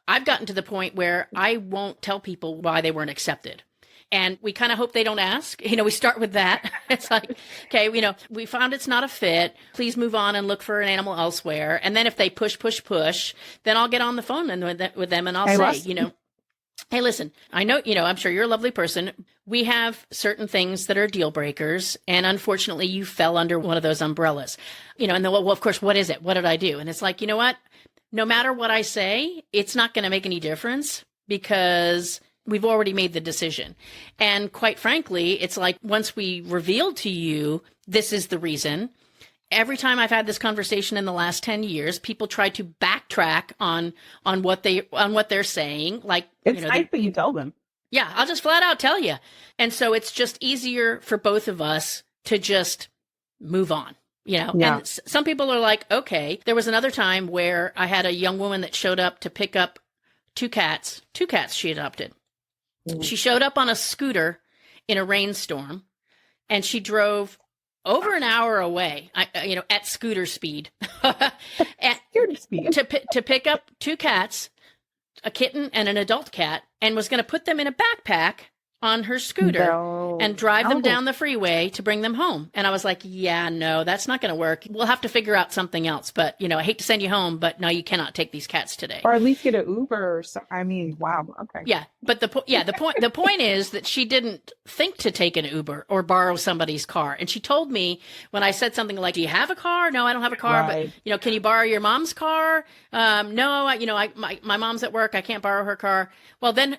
Speaker 1: I've gotten to the point where I won't tell people why they weren't accepted. And we kind of hope they don't ask. We start with that. It's like, okay, we found it's not a fit. Please move on and look for an animal elsewhere. And then if they push, then I'll get on the phone with them and I'll say, hey, listen, I know, I'm sure you're a lovely person. We have certain things that are deal breakers. And unfortunately, you fell under one of those umbrellas, and then, well, of course, what is it? What did I do? And it's like, you know what? No matter what I say, it's not going to make any difference, because we've already made the decision. And quite frankly, it's like, once we reveal to you, this is the reason, every time I've had this conversation in the last 10 years, people try to backtrack on what they're saying. Like,
Speaker 2: it's nice that you tell them.
Speaker 1: Yeah, I'll just flat out tell you. And so it's just easier for both of us to just move on, Yeah. And some people are like, okay. There was another time where I had a young woman that showed up to pick up two cats she adopted. Mm-hmm. She showed up on a scooter in a rainstorm, and she drove over an hour away, at scooter speed, to pick up two cats, a kitten and an adult cat, and was going to put them in a backpack on her scooter and drive them down the freeway to bring them home. And I was like, yeah, no, that's not going to work. We'll have to figure out something else. But, I hate to send you home, but no, you cannot take these cats today.
Speaker 2: Or at least get an Uber or something. I mean, wow. Okay.
Speaker 1: Yeah. But the point is that she didn't think to take an Uber or borrow somebody's car. And she told me when I said something like, do you have a car? No, I don't have a car. Right. But, can you borrow your mom's car? No, my mom's at work. I can't borrow her car. Well, then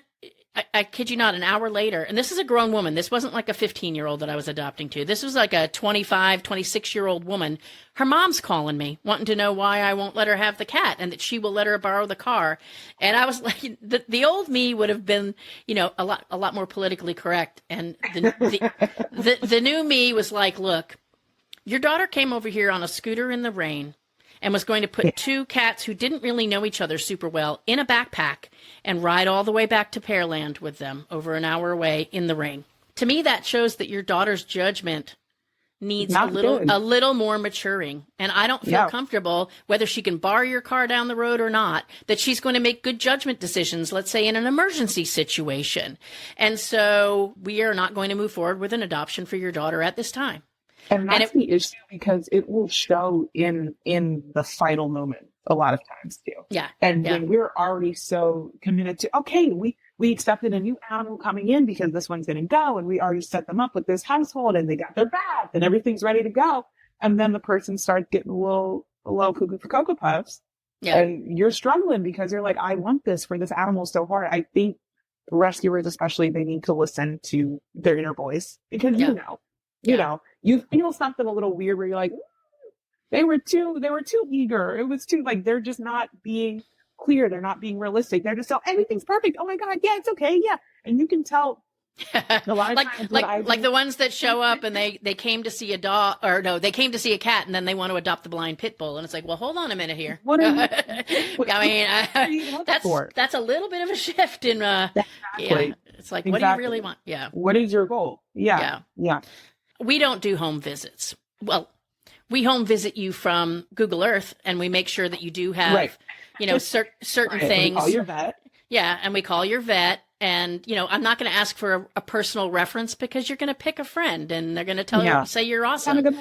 Speaker 1: I kid you not, an hour later, and this is a grown woman. This wasn't like a 15-year-old that I was adopting to. This was like a 25, 26-year-old woman. Her mom's calling me, wanting to know why I won't let her have the cat and that she will let her borrow the car. And I was like, the old me would have been, a lot more politically correct. And the new me was like, look, your daughter came over here on a scooter in the rain and was going to put two cats who didn't really know each other super well in a backpack and ride all the way back to Pearland with them over an hour away in the rain. To me, that shows that your daughter's judgment needs a little more maturing. And I don't feel comfortable, whether she can borrow your car down the road or not, that she's going to make good judgment decisions, let's say in an emergency situation. And so we are not going to move forward with an adoption for your daughter at this time.
Speaker 2: And that's the issue, because it will show in the final moment a lot of times too.
Speaker 1: Yeah.
Speaker 2: And when we're already so committed to, okay, we accepted a new animal coming in because this one's going to go, and we already set them up with this household and they got their bath and everything's ready to go. And then the person starts getting a little cuckoo for Cocoa Puffs. Yeah. And you're struggling because you're like, I want this for this animal so hard. I think rescuers, especially, they need to listen to their inner voice, because you feel something a little weird where you're like, they were too eager. It was too, like, they're just not being clear. They're not being realistic. They're just, everything's perfect. Oh my God. Yeah, it's okay. Yeah. And you can tell a lot of times,
Speaker 1: like the ones that show up and they came to see a dog, or no, they came to see a cat and then they want to adopt the blind pit bull. And it's like, well, hold on a minute here.
Speaker 2: What are
Speaker 1: that's a little bit of a shift in,
Speaker 2: exactly.
Speaker 1: It's like, what do you really want? Yeah.
Speaker 2: What is your goal? Yeah.
Speaker 1: We don't do home visits. Well, we home visit you from Google Earth, and we make sure that you do have, certain things.
Speaker 2: We call your vet.
Speaker 1: Yeah, and we call your vet. And, I'm not going to ask for a personal reference, because you're going to pick a friend and they're going to say you're awesome. And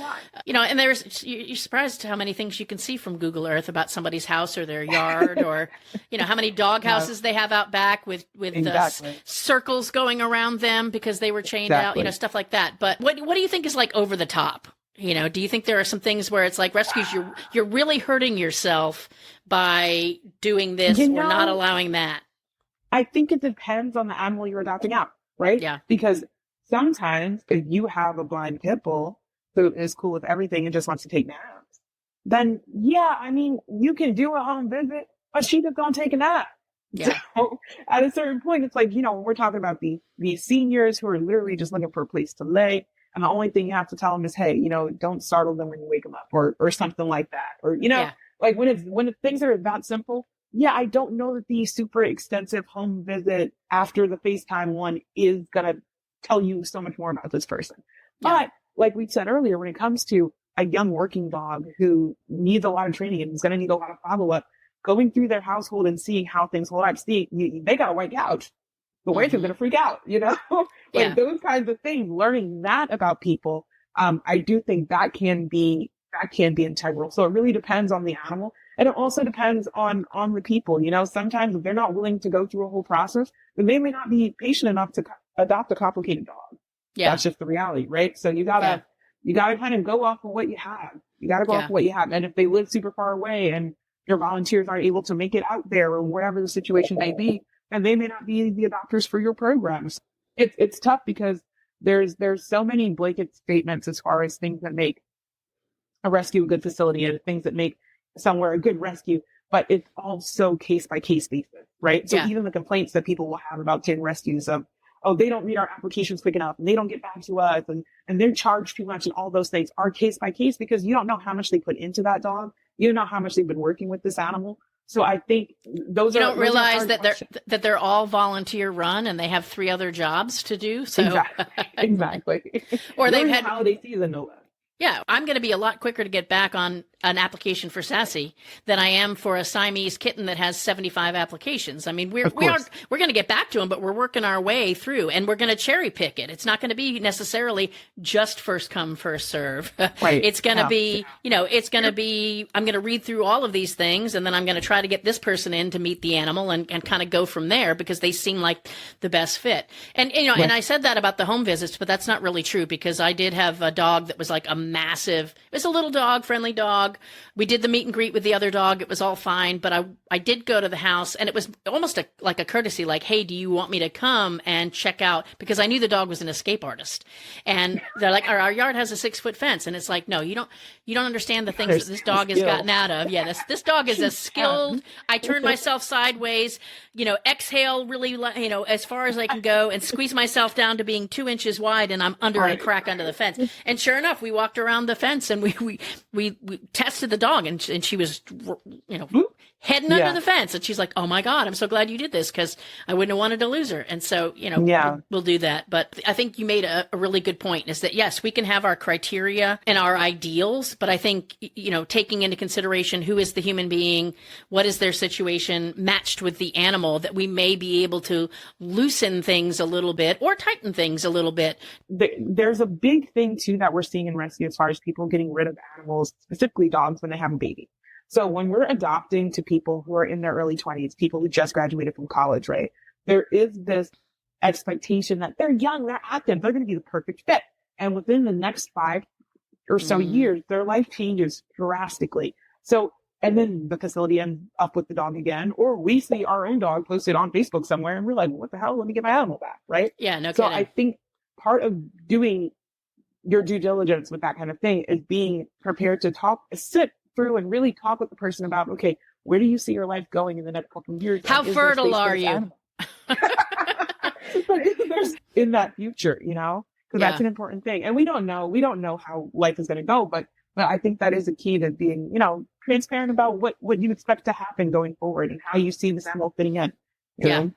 Speaker 1: you're surprised how many things you can see from Google Earth about somebody's house or their yard, or, how many dog houses they have out back with circles going around them because they were chained out, stuff like that. But what do you think is like over the top? Do you think there are some things where it's like, rescues, you're really hurting yourself by doing this or not allowing that?
Speaker 2: I think it depends on the animal you're adopting out, right?
Speaker 1: Yeah.
Speaker 2: Because sometimes if you have a blind pit bull who is cool with everything and just wants to take naps, then you can do a home visit, but she just don't take a nap.
Speaker 1: Yeah.
Speaker 2: So at a certain point, it's like, when we're talking about these seniors who are literally just looking for a place to lay, and the only thing you have to tell them is, hey, don't startle them when you wake them up, or something like that. Or, like when things are that simple. Yeah, I don't know that the super extensive home visit after the FaceTime one is going to tell you so much more about this person. Yeah. But like we said earlier, when it comes to a young working dog who needs a lot of training and is going to need a lot of follow-up, going through their household and seeing how things hold up, they got a white couch. The waiter's going to freak out, those kinds of things, learning that about people. I do think that can be integral. So it really depends on the animal. And it also depends on the people. Sometimes if they're not willing to go through a whole process, then they may not be patient enough to adopt a complicated dog. Yeah. That's just the reality, right? So you gotta kind of go off of what you have. You gotta go off of what you have. And if they live super far away and your volunteers aren't able to make it out there, or wherever the situation may be, and they may not be the adopters for your programs. It's tough because there's so many blanket statements as far as things that make a rescue a good facility and things that make somewhere a good rescue, but it's also case by case basis, right? So even the complaints that people will have about kid rescues of, oh, they don't read our applications quick enough and they don't get back to us and they're charged too much and all those things are case by case because you don't know how much they put into that dog. You don't know how much they've been working with this animal. So I think those
Speaker 1: you don't realize that they're all volunteer run and they have 3 other jobs to do. So
Speaker 2: exactly.
Speaker 1: Or they've had
Speaker 2: holiday season, no less.
Speaker 1: Yeah, I'm going to be a lot quicker to get back on an application for Sassy than I am for a Siamese kitten that has 75 applications. I mean, we're going to get back to them, but we're working our way through and we're going to cherry pick it. It's not going to be necessarily just first come, first serve.
Speaker 2: Right.
Speaker 1: It's going to be, it's going to be, I'm going to read through all of these things and then I'm going to try to get this person in to meet the animal and kind of go from there because they seem like the best fit. And, and I said that about the home visits, but that's not really true because I did have a dog that was like a massive, it was a little dog, friendly dog. We did the meet and greet with the other dog. It was all fine, but I did go to the house and it was almost like a courtesy, like, hey, do you want me to come and check out? Because I knew the dog was an escape artist. And they're like, our yard has a 6-foot fence. And it's like, no, you don't understand the things that this dog has gotten out of. Yeah, this dog is a skilled, I turn myself sideways, exhale really, as far as I can go and squeeze myself down to being 2 inches wide and I'm under a crack under the fence. And sure enough, we walked around the fence and we tested the dog and she was, heading under the fence. And she's like, oh my God, I'm so glad you did this because I wouldn't have wanted to lose her. And so, we'll do that. But I think you made a really good point is that, yes, we can have our criteria and our ideals, but I think, taking into consideration who is the human being, what is their situation matched with the animal, that we may be able to loosen things a little bit or tighten things a little bit.
Speaker 2: There's a big thing too that we're seeing in rescue as far as people getting rid of animals, specifically dogs, when they have a baby. So when we're adopting to people who are in their early 20s, people who just graduated from college, right? There is this expectation that they're young, they're active, they're going to be the perfect fit. And within the next 5 or so years, their life changes drastically. So, and then the facility ends up with the dog again, or we see our own dog posted on Facebook somewhere and we're like, what the hell? Let me get my animal back, right?
Speaker 1: Yeah, no
Speaker 2: So
Speaker 1: kidding.
Speaker 2: I think part of doing your due diligence with that kind of thing is being prepared to sit through and really talk with the person about, okay, where do you see your life going in the next couple of years?
Speaker 1: How fertile are you?
Speaker 2: In that future, because that's an important thing. And we don't know how life is going to go, but I think that is a key to being, transparent about what you expect to happen going forward and how you see this animal fitting in. You know?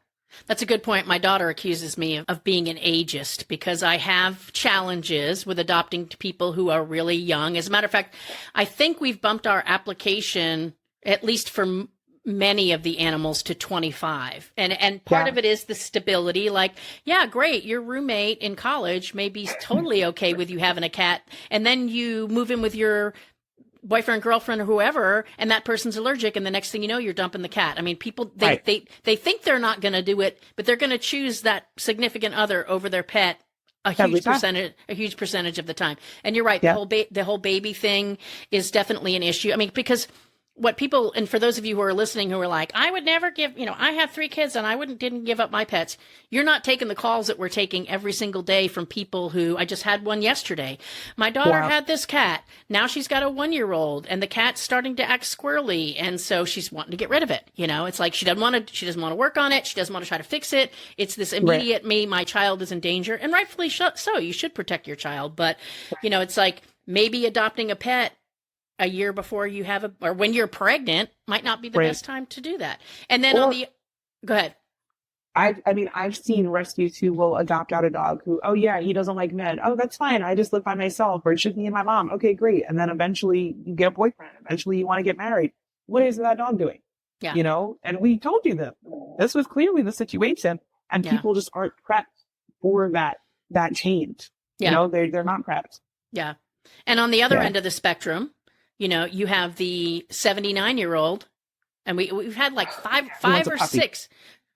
Speaker 1: That's a good point. My daughter accuses me of being an ageist because I have challenges with adopting people who are really young. As a matter of fact, I think we've bumped our application, at least for many of the animals, to 25. And part of it is the stability. Like, yeah, great. Your roommate in college may be totally okay with you having a cat. And then you move in with your boyfriend, girlfriend, or whoever, and that person's allergic, and the next thing you know, you're dumping the cat. I mean, people, they think they're not going to do it, but they're going to choose that significant other over their pet a huge percentage of the time. And you're right. The whole baby thing is definitely an issue. I mean, because what people, and for those of you who are listening who are like, I would never give, I have 3 kids and I didn't give up my pets. You're not taking the calls that we're taking every single day from people who, I just had one yesterday. My daughter had this cat. Now she's got a 1-year-old and the cat's starting to act squirrely. And so she's wanting to get rid of it. It's like, she doesn't want to work on it. She doesn't want to try to fix it. It's this immediate my child is in danger, and rightfully so. You should protect your child. But, it's like maybe adopting a pet a year before you have or when you're pregnant might not be the best time to do that. And then go ahead.
Speaker 2: I've seen rescues who will adopt out a dog who, oh yeah, he doesn't like men. Oh, that's fine. I just live by myself, or it's just me and my mom. Okay, great. And then eventually you get a boyfriend. Eventually you want to get married. What is that dog doing?
Speaker 1: Yeah.
Speaker 2: And we told you that this was clearly the situation, and people just aren't prepped for that change.
Speaker 1: Yeah.
Speaker 2: They're not prepped.
Speaker 1: Yeah. And on the other end of the spectrum, you have the 79-year-old, and we've had like five or 6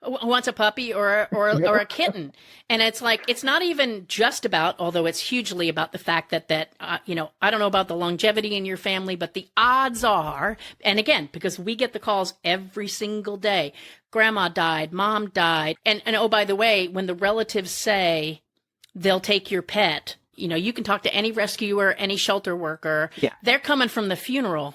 Speaker 1: who wants a puppy or a kitten. And it's like, it's not even just about, although it's hugely about the fact that I don't know about the longevity in your family, but the odds are, and again, because we get the calls every single day, grandma died, mom died. And oh, by the way, when the relatives say they'll take your pet, you can talk to any rescuer, any shelter worker.
Speaker 2: Yeah.
Speaker 1: They're coming from the funeral,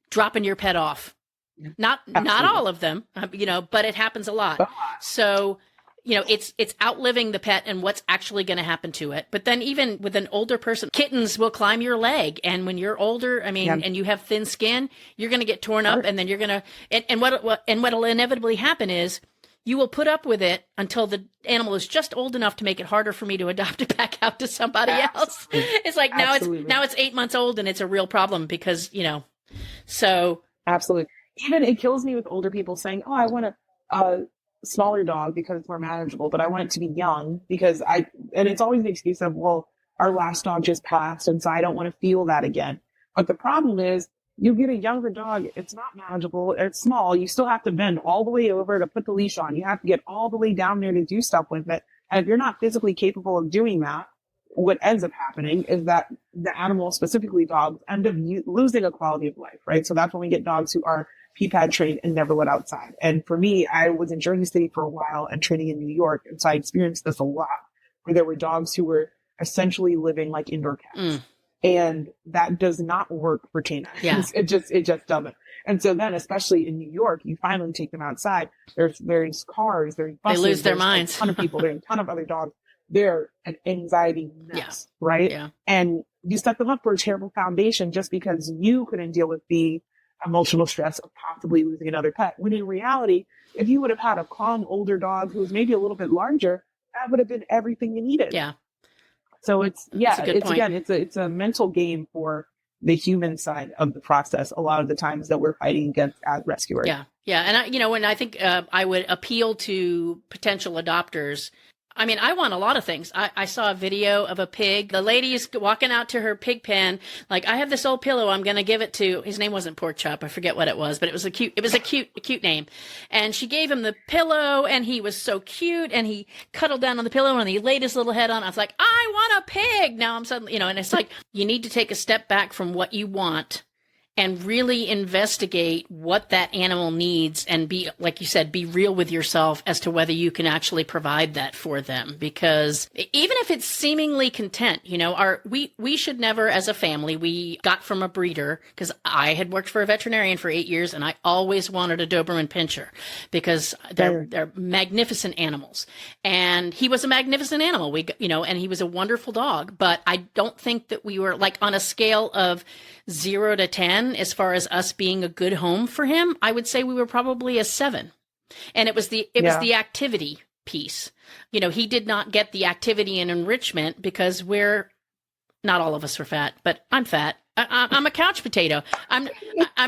Speaker 1: dropping your pet off.
Speaker 2: Yeah.
Speaker 1: Not all of them, but it happens a lot. So, it's outliving the pet and what's actually going to happen to it. But then even with an older person, kittens will climb your leg. And when you're older, and you have thin skin, you're going to get torn up, and then you're going to, and what'll inevitably happen is you will put up with it until the animal is just old enough to make it harder for me to adopt it back out to somebody else. It's like now it's 8 months old and it's a real problem because, so.
Speaker 2: Absolutely. Even it kills me with older people saying, oh, I want a smaller dog because it's more manageable, but I want it to be young and it's always the excuse of, well, our last dog just passed, and so I don't want to feel that again. But the problem is, you get a younger dog, it's not manageable, it's small, you still have to bend all the way over to put the leash on, you have to get all the way down there to do stuff with it. And if you're not physically capable of doing that, what ends up happening is that the animal, specifically dogs, end up losing a quality of life, right? So that's when we get dogs who are P-pad trained and never let outside. And for me, I was in Jersey City for a while and training in New York. And so I experienced this a lot, where there were dogs who were essentially living like indoor cats. And that does not work for canines.
Speaker 1: Yeah.
Speaker 2: It just doesn't. And so then, especially in New York, you finally take them outside. There's cars, there's buses.
Speaker 1: They lose their minds.
Speaker 2: A ton of people, there's a ton of other dogs. They're an anxiety mess, right?
Speaker 1: Yeah.
Speaker 2: And you set them up for a terrible foundation just because you couldn't deal with the emotional stress of possibly losing another pet. When in reality, if you would have had a calm older dog who was maybe a little bit larger, that would have been everything you needed.
Speaker 1: Yeah.
Speaker 2: So it's a mental game for the human side of the process a lot of the times that we're fighting against as rescuers.
Speaker 1: Yeah. Yeah. And I think I would appeal to potential adopters. I want a lot of things. I saw a video of a pig. The lady is walking out to her pig pen. Like, I have this old pillow. I'm going to give it to, his name wasn't Pork Chop. I forget what it was, but it was a cute name. And she gave him the pillow, and he was so cute, and he cuddled down on the pillow and he laid his little head on. I was like, I want a pig. Now I'm suddenly, and it's like, you need to take a step back from what you want and really investigate what that animal needs and be, like you said, be real with yourself as to whether you can actually provide that for them. Because even if it's seemingly content, we should never, as a family, we got from a breeder, because I had worked for a veterinarian for 8 years and I always wanted a Doberman Pinscher because they're magnificent animals. And he was a magnificent animal. And he was a wonderful dog, but I don't think that we were like on a scale of 0 to 10, as far as us being a good home for him, I would say we were probably a 7. And it was the activity piece. He did not get the activity and enrichment because not all of us are fat, but I'm fat. I'm a couch potato. I'm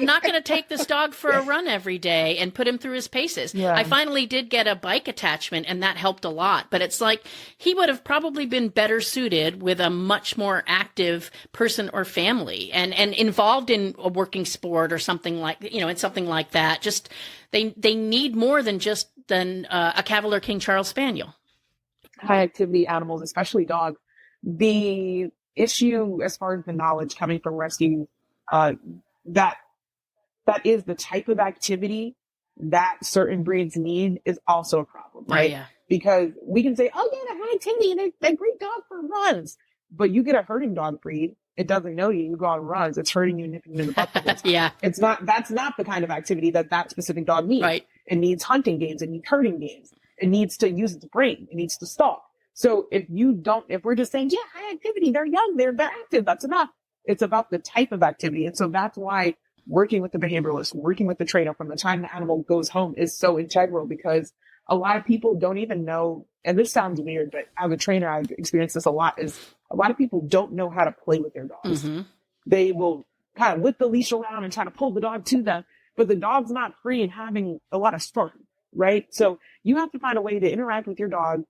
Speaker 1: not going to take this dog for a run every day and put him through his paces. Yeah. I finally did get a bike attachment, and that helped a lot. But it's like he would have probably been better suited with a much more active person or family, and involved in a working sport or something like in something like that. Just they need more than a Cavalier King Charles Spaniel.
Speaker 2: High activity animals, especially dogs, the issue as far as the knowledge coming from rescue, that is the type of activity that certain breeds need is also a problem, right?
Speaker 1: Oh, yeah.
Speaker 2: Because we can say, oh yeah, they're high activity and they're great dog for runs, but you get a herding dog breed, it doesn't know you go on runs, it's hurting you, nipping you in the butt.
Speaker 1: Yeah.
Speaker 2: That's not the kind of activity that specific dog needs.
Speaker 1: Right.
Speaker 2: It needs hunting games, it needs herding games, it needs to use its brain, it needs to stalk. So if we're just saying, yeah, high activity, they're young, they're active, that's enough. It's about the type of activity. And so that's why working with the behavioralist, working with the trainer from the time the animal goes home is so integral, because a lot of people don't even know, and this sounds weird, but as a trainer, I've experienced this a lot, is a lot of people don't know how to play with their dogs. Mm-hmm. They will kind of whip the leash around and try to pull the dog to them, but the dog's not free and having a lot of spark, right? So you have to find a way to interact with your dog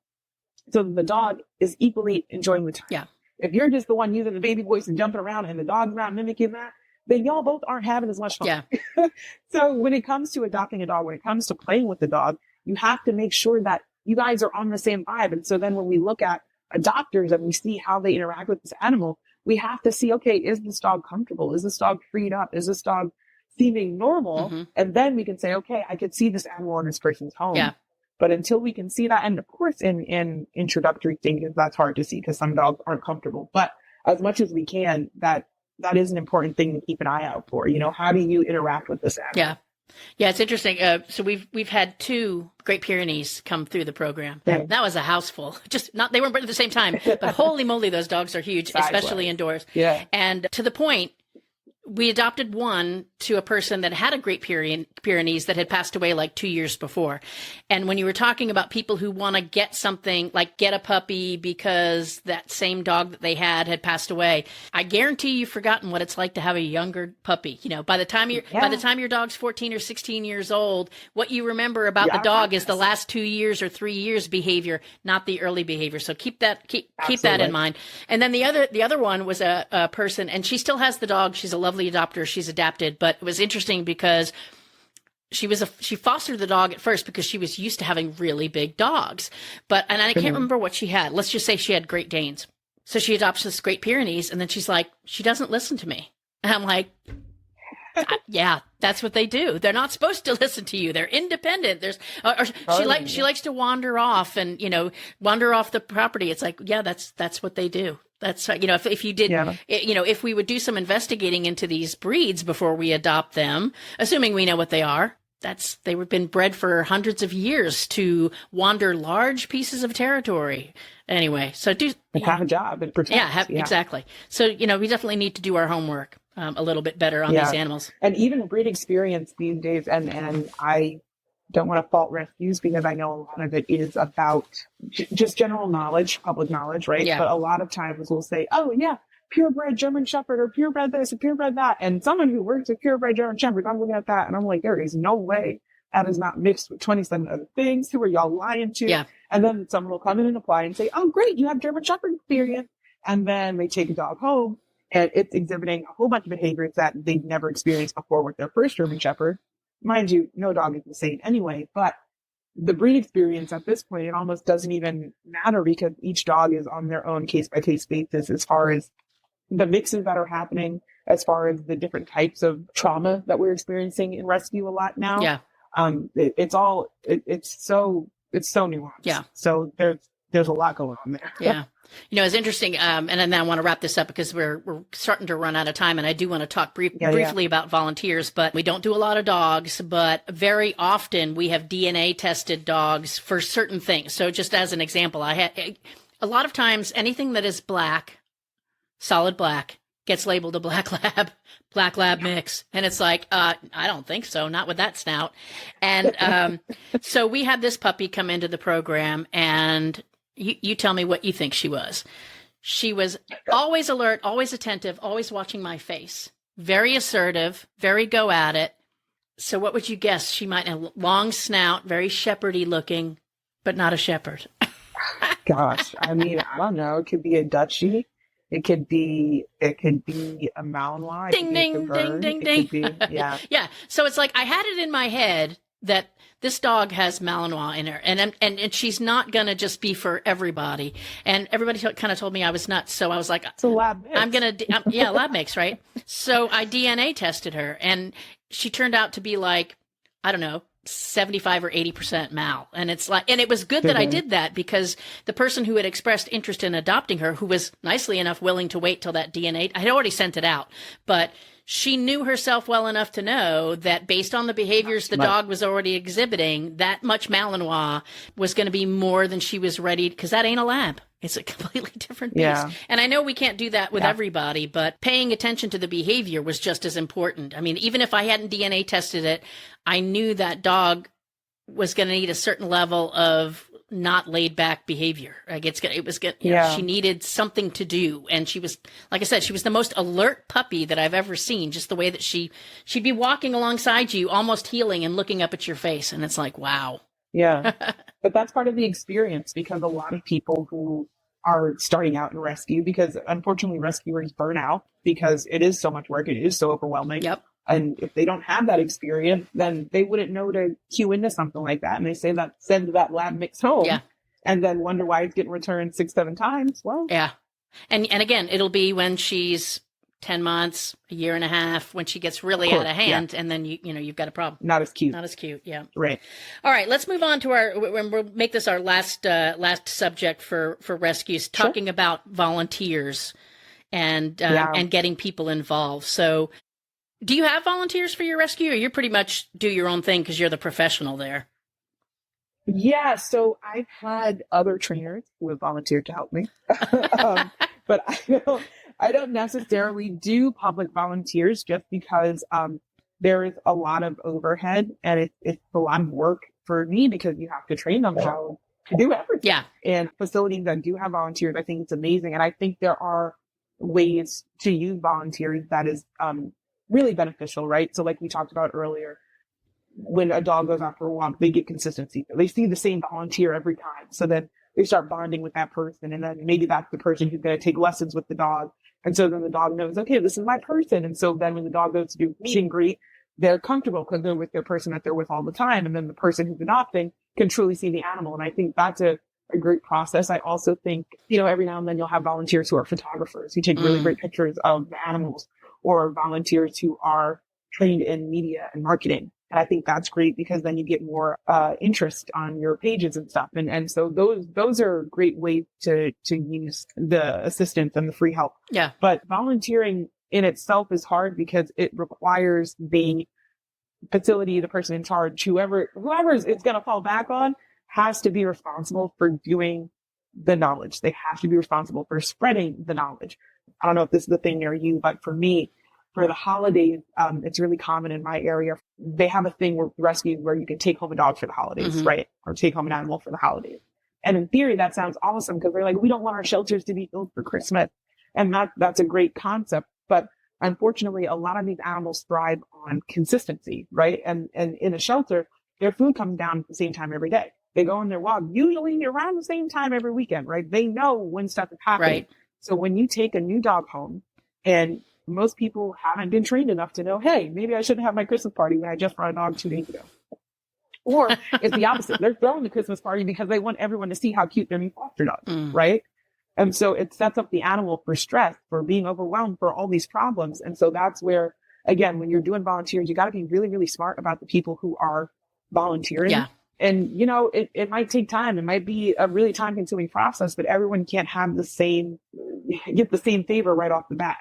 Speaker 2: so that the dog is equally enjoying the time.
Speaker 1: Yeah.
Speaker 2: If you're just the one using the baby voice and jumping around and the dog's not mimicking that, then y'all both aren't having as much fun.
Speaker 1: Yeah.
Speaker 2: So when it comes to adopting a dog, when it comes to playing with the dog, you have to make sure that you guys are on the same vibe. And so then when we look at adopters and we see how they interact with this animal, we have to see, okay, is this dog comfortable? Is this dog freed up? Is this dog seeming normal? Mm-hmm. And then we can say, okay, I could see this animal in this person's home.
Speaker 1: Yeah.
Speaker 2: But until we can see that, and of course in introductory stages, that's hard to see because some dogs aren't comfortable. But as much as we can, that is an important thing to keep an eye out for. How do you interact with this animal?
Speaker 1: Yeah. Yeah, it's interesting. So we've had 2 Great Pyrenees come through the program.
Speaker 2: Okay.
Speaker 1: That was a house full. Just not, they weren't at the same time, but holy moly, those dogs are huge, especially indoors.
Speaker 2: Yeah.
Speaker 1: And to the point, we adopted one to a person that had a Great Pyrenees that had passed away like 2 years before. And when you were talking about people who want to get something, like get a puppy because that same dog that they had passed away, I guarantee you've forgotten what it's like to have a younger puppy. By the time your dog's 14 or 16 years old, what you remember about the dog is the last 2 years or 3 years behavior, not the early behavior. So keep that in mind. And then the other one was a person, and she still has the dog. She's a lovely adopter. She's adapted, but it was interesting because she fostered the dog at first because she was used to having really big dogs. And I can't remember what she had. Let's just say she had Great Danes. So she adopts this Great Pyrenees, and then she's like, she doesn't listen to me. And I'm like, yeah, that's what they do. They're not supposed to listen to you. They're independent. She likes to wander off and, wander off the property. It's like, yeah, that's what they do. That's, if you did, if we would do some investigating into these breeds before we adopt them, assuming we know what they are, they were been bred for hundreds of years to wander large pieces of territory. Anyway, so
Speaker 2: have a job and protect.
Speaker 1: Exactly. So, we definitely need to do our homework a little bit better on these animals.
Speaker 2: And even breed experience these days, and I don't want to fault rescues because I know a lot of it is about just general knowledge, public knowledge, right?
Speaker 1: Yeah.
Speaker 2: But a lot of times we'll say, oh yeah, purebred German Shepherd or purebred this or purebred that. And someone who works with purebred German Shepherd, I'm looking at that and I'm like, there is no way that is not mixed with 27 other things. Who are y'all lying to?
Speaker 1: Yeah.
Speaker 2: And then someone will come in and apply and say, oh great, you have German Shepherd experience. And then they take a dog home and it's exhibiting a whole bunch of behaviors that they've never experienced before with their first German Shepherd. Mind you, no dog is the same anyway, but the breed experience at this point, it almost doesn't even matter because each dog is on their own case-by-case basis as far as the mixes that are happening, as far as the different types of trauma that we're experiencing in rescue a lot now.
Speaker 1: Yeah.
Speaker 2: It's so nuanced.
Speaker 1: Yeah.
Speaker 2: So there's a lot going on there.
Speaker 1: Yeah. It's interesting. And then I want to wrap this up because we're starting to run out of time. And I do want to talk briefly about volunteers, but we don't do a lot of dogs, but very often we have DNA tested dogs for certain things. So just as an example, a lot of times anything that is black, solid black, gets labeled a black lab mix. And it's like, I don't think so. Not with that snout. And so we had this puppy come into the program, and you tell me what you think she was. She was always alert, always attentive, always watching my face. Very assertive, very go at it. So what would you guess? She might have a long snout, very shepherdy looking, but not a shepherd.
Speaker 2: Gosh, I mean, I don't know. It could be a Dutchie. It could be a Malinois.
Speaker 1: Ding, ding, ding, ding, ding.
Speaker 2: Yeah.
Speaker 1: Yeah. So it's like I had it in my head that this dog has Malinois in her, and she's not going to just be for everybody. And everybody kind of told me I was nuts. So I was like,
Speaker 2: it's a lab mix.
Speaker 1: Lab mix, right? So I DNA tested her, and she turned out to be like, I don't know, 75 or 80% Mal. And it's like, and it was good that I did that because the person who had expressed interest in adopting her, who was nicely enough willing to wait till that DNA, I had already sent it out, but she knew herself well enough to know that based on the behaviors the dog was already exhibiting, that much Malinois was going to be more than she was ready, because that ain't a lab. It's a completely different beast. Yeah. And I know we can't do that with everybody, but paying attention to the behavior was just as important. I mean, even if I hadn't DNA tested it, I knew that dog was going to need a certain level of not laid back behavior. Like she needed something to do. And she was, like I said, she was the most alert puppy that I've ever seen. Just the way that she'd be walking alongside you, almost heeling and looking up at your face. And it's like, wow.
Speaker 2: Yeah. But that's part of the experience, because a lot of people who are starting out in rescue, because unfortunately rescuers burn out because it is so much work. It is so overwhelming.
Speaker 1: Yep.
Speaker 2: And if they don't have that experience, then they wouldn't know to cue into something like that. And they send that lab mix home.
Speaker 1: Yeah.
Speaker 2: And then wonder why it's getting returned 6-7 times. Well,
Speaker 1: yeah. And again, it'll be when she's 10 months, a year and a half, when she gets really out of hand, and then you've got a problem.
Speaker 2: Not as cute.
Speaker 1: Not as cute, yeah.
Speaker 2: Right.
Speaker 1: All right, let's move on to we'll make this our last subject for rescues, talking about volunteers and getting people involved. So, do you have volunteers for your rescue, or you pretty much do your own thing because you're the professional there?
Speaker 2: Yeah, so I've had other trainers who have volunteered to help me, but I don't necessarily do public volunteers just because there is a lot of overhead and it's a lot of work for me because you have to train them how to do everything.
Speaker 1: Yeah.
Speaker 2: And facilities that do have volunteers, I think it's amazing. And I think there are ways to use volunteers that is really beneficial, right? So like we talked about earlier, when a dog goes out for a walk, they get consistency. They see the same volunteer every time. So then they start bonding with that person. And then maybe that's the person who's going to take lessons with the dog. And so then the dog knows, okay, this is my person. And so then when the dog goes to do meet and greet, they're comfortable because they're with their person that they're with all the time. And then the person who's adopting can truly see the animal. And I think that's a great process. I also think, every now and then you'll have volunteers who are photographers who take really great pictures of the animals, or volunteers who are trained in media and marketing. And I think that's great because then you get more interest on your pages and stuff. And so those are great ways to use the assistance and the free help.
Speaker 1: Yeah.
Speaker 2: But volunteering in itself is hard because it requires the facility, the person in charge, whoever it's going to fall back on has to be responsible for doing the knowledge. They have to be responsible for spreading the knowledge. I don't know if this is the thing near you, but for me, for the holidays, it's really common in my area. They have a thing with rescues where you can take home a dog for the holidays, right? Or take home an animal for the holidays. And in theory, that sounds awesome because they're like, we don't want our shelters to be filled for Christmas. And that's a great concept. But unfortunately, a lot of these animals thrive on consistency, right? And in a shelter, their food comes down at the same time every day. They go on their walk, usually around the same time every weekend, right? They know when stuff is happening.
Speaker 1: Right.
Speaker 2: So when you take a new dog home, and most people haven't been trained enough to know, hey, maybe I shouldn't have my Christmas party when I just brought a dog 2 days ago. Or it's the opposite. They're throwing the Christmas party because they want everyone to see how cute their new foster dog is, right? And so it sets up the animal for stress, for being overwhelmed, for all these problems. And so that's where, again, when you're doing volunteers, you got to be really, really smart about the people who are volunteering. Yeah. And, it might take time. It might be a really time consuming process, but everyone can't have get the same favor right off the bat,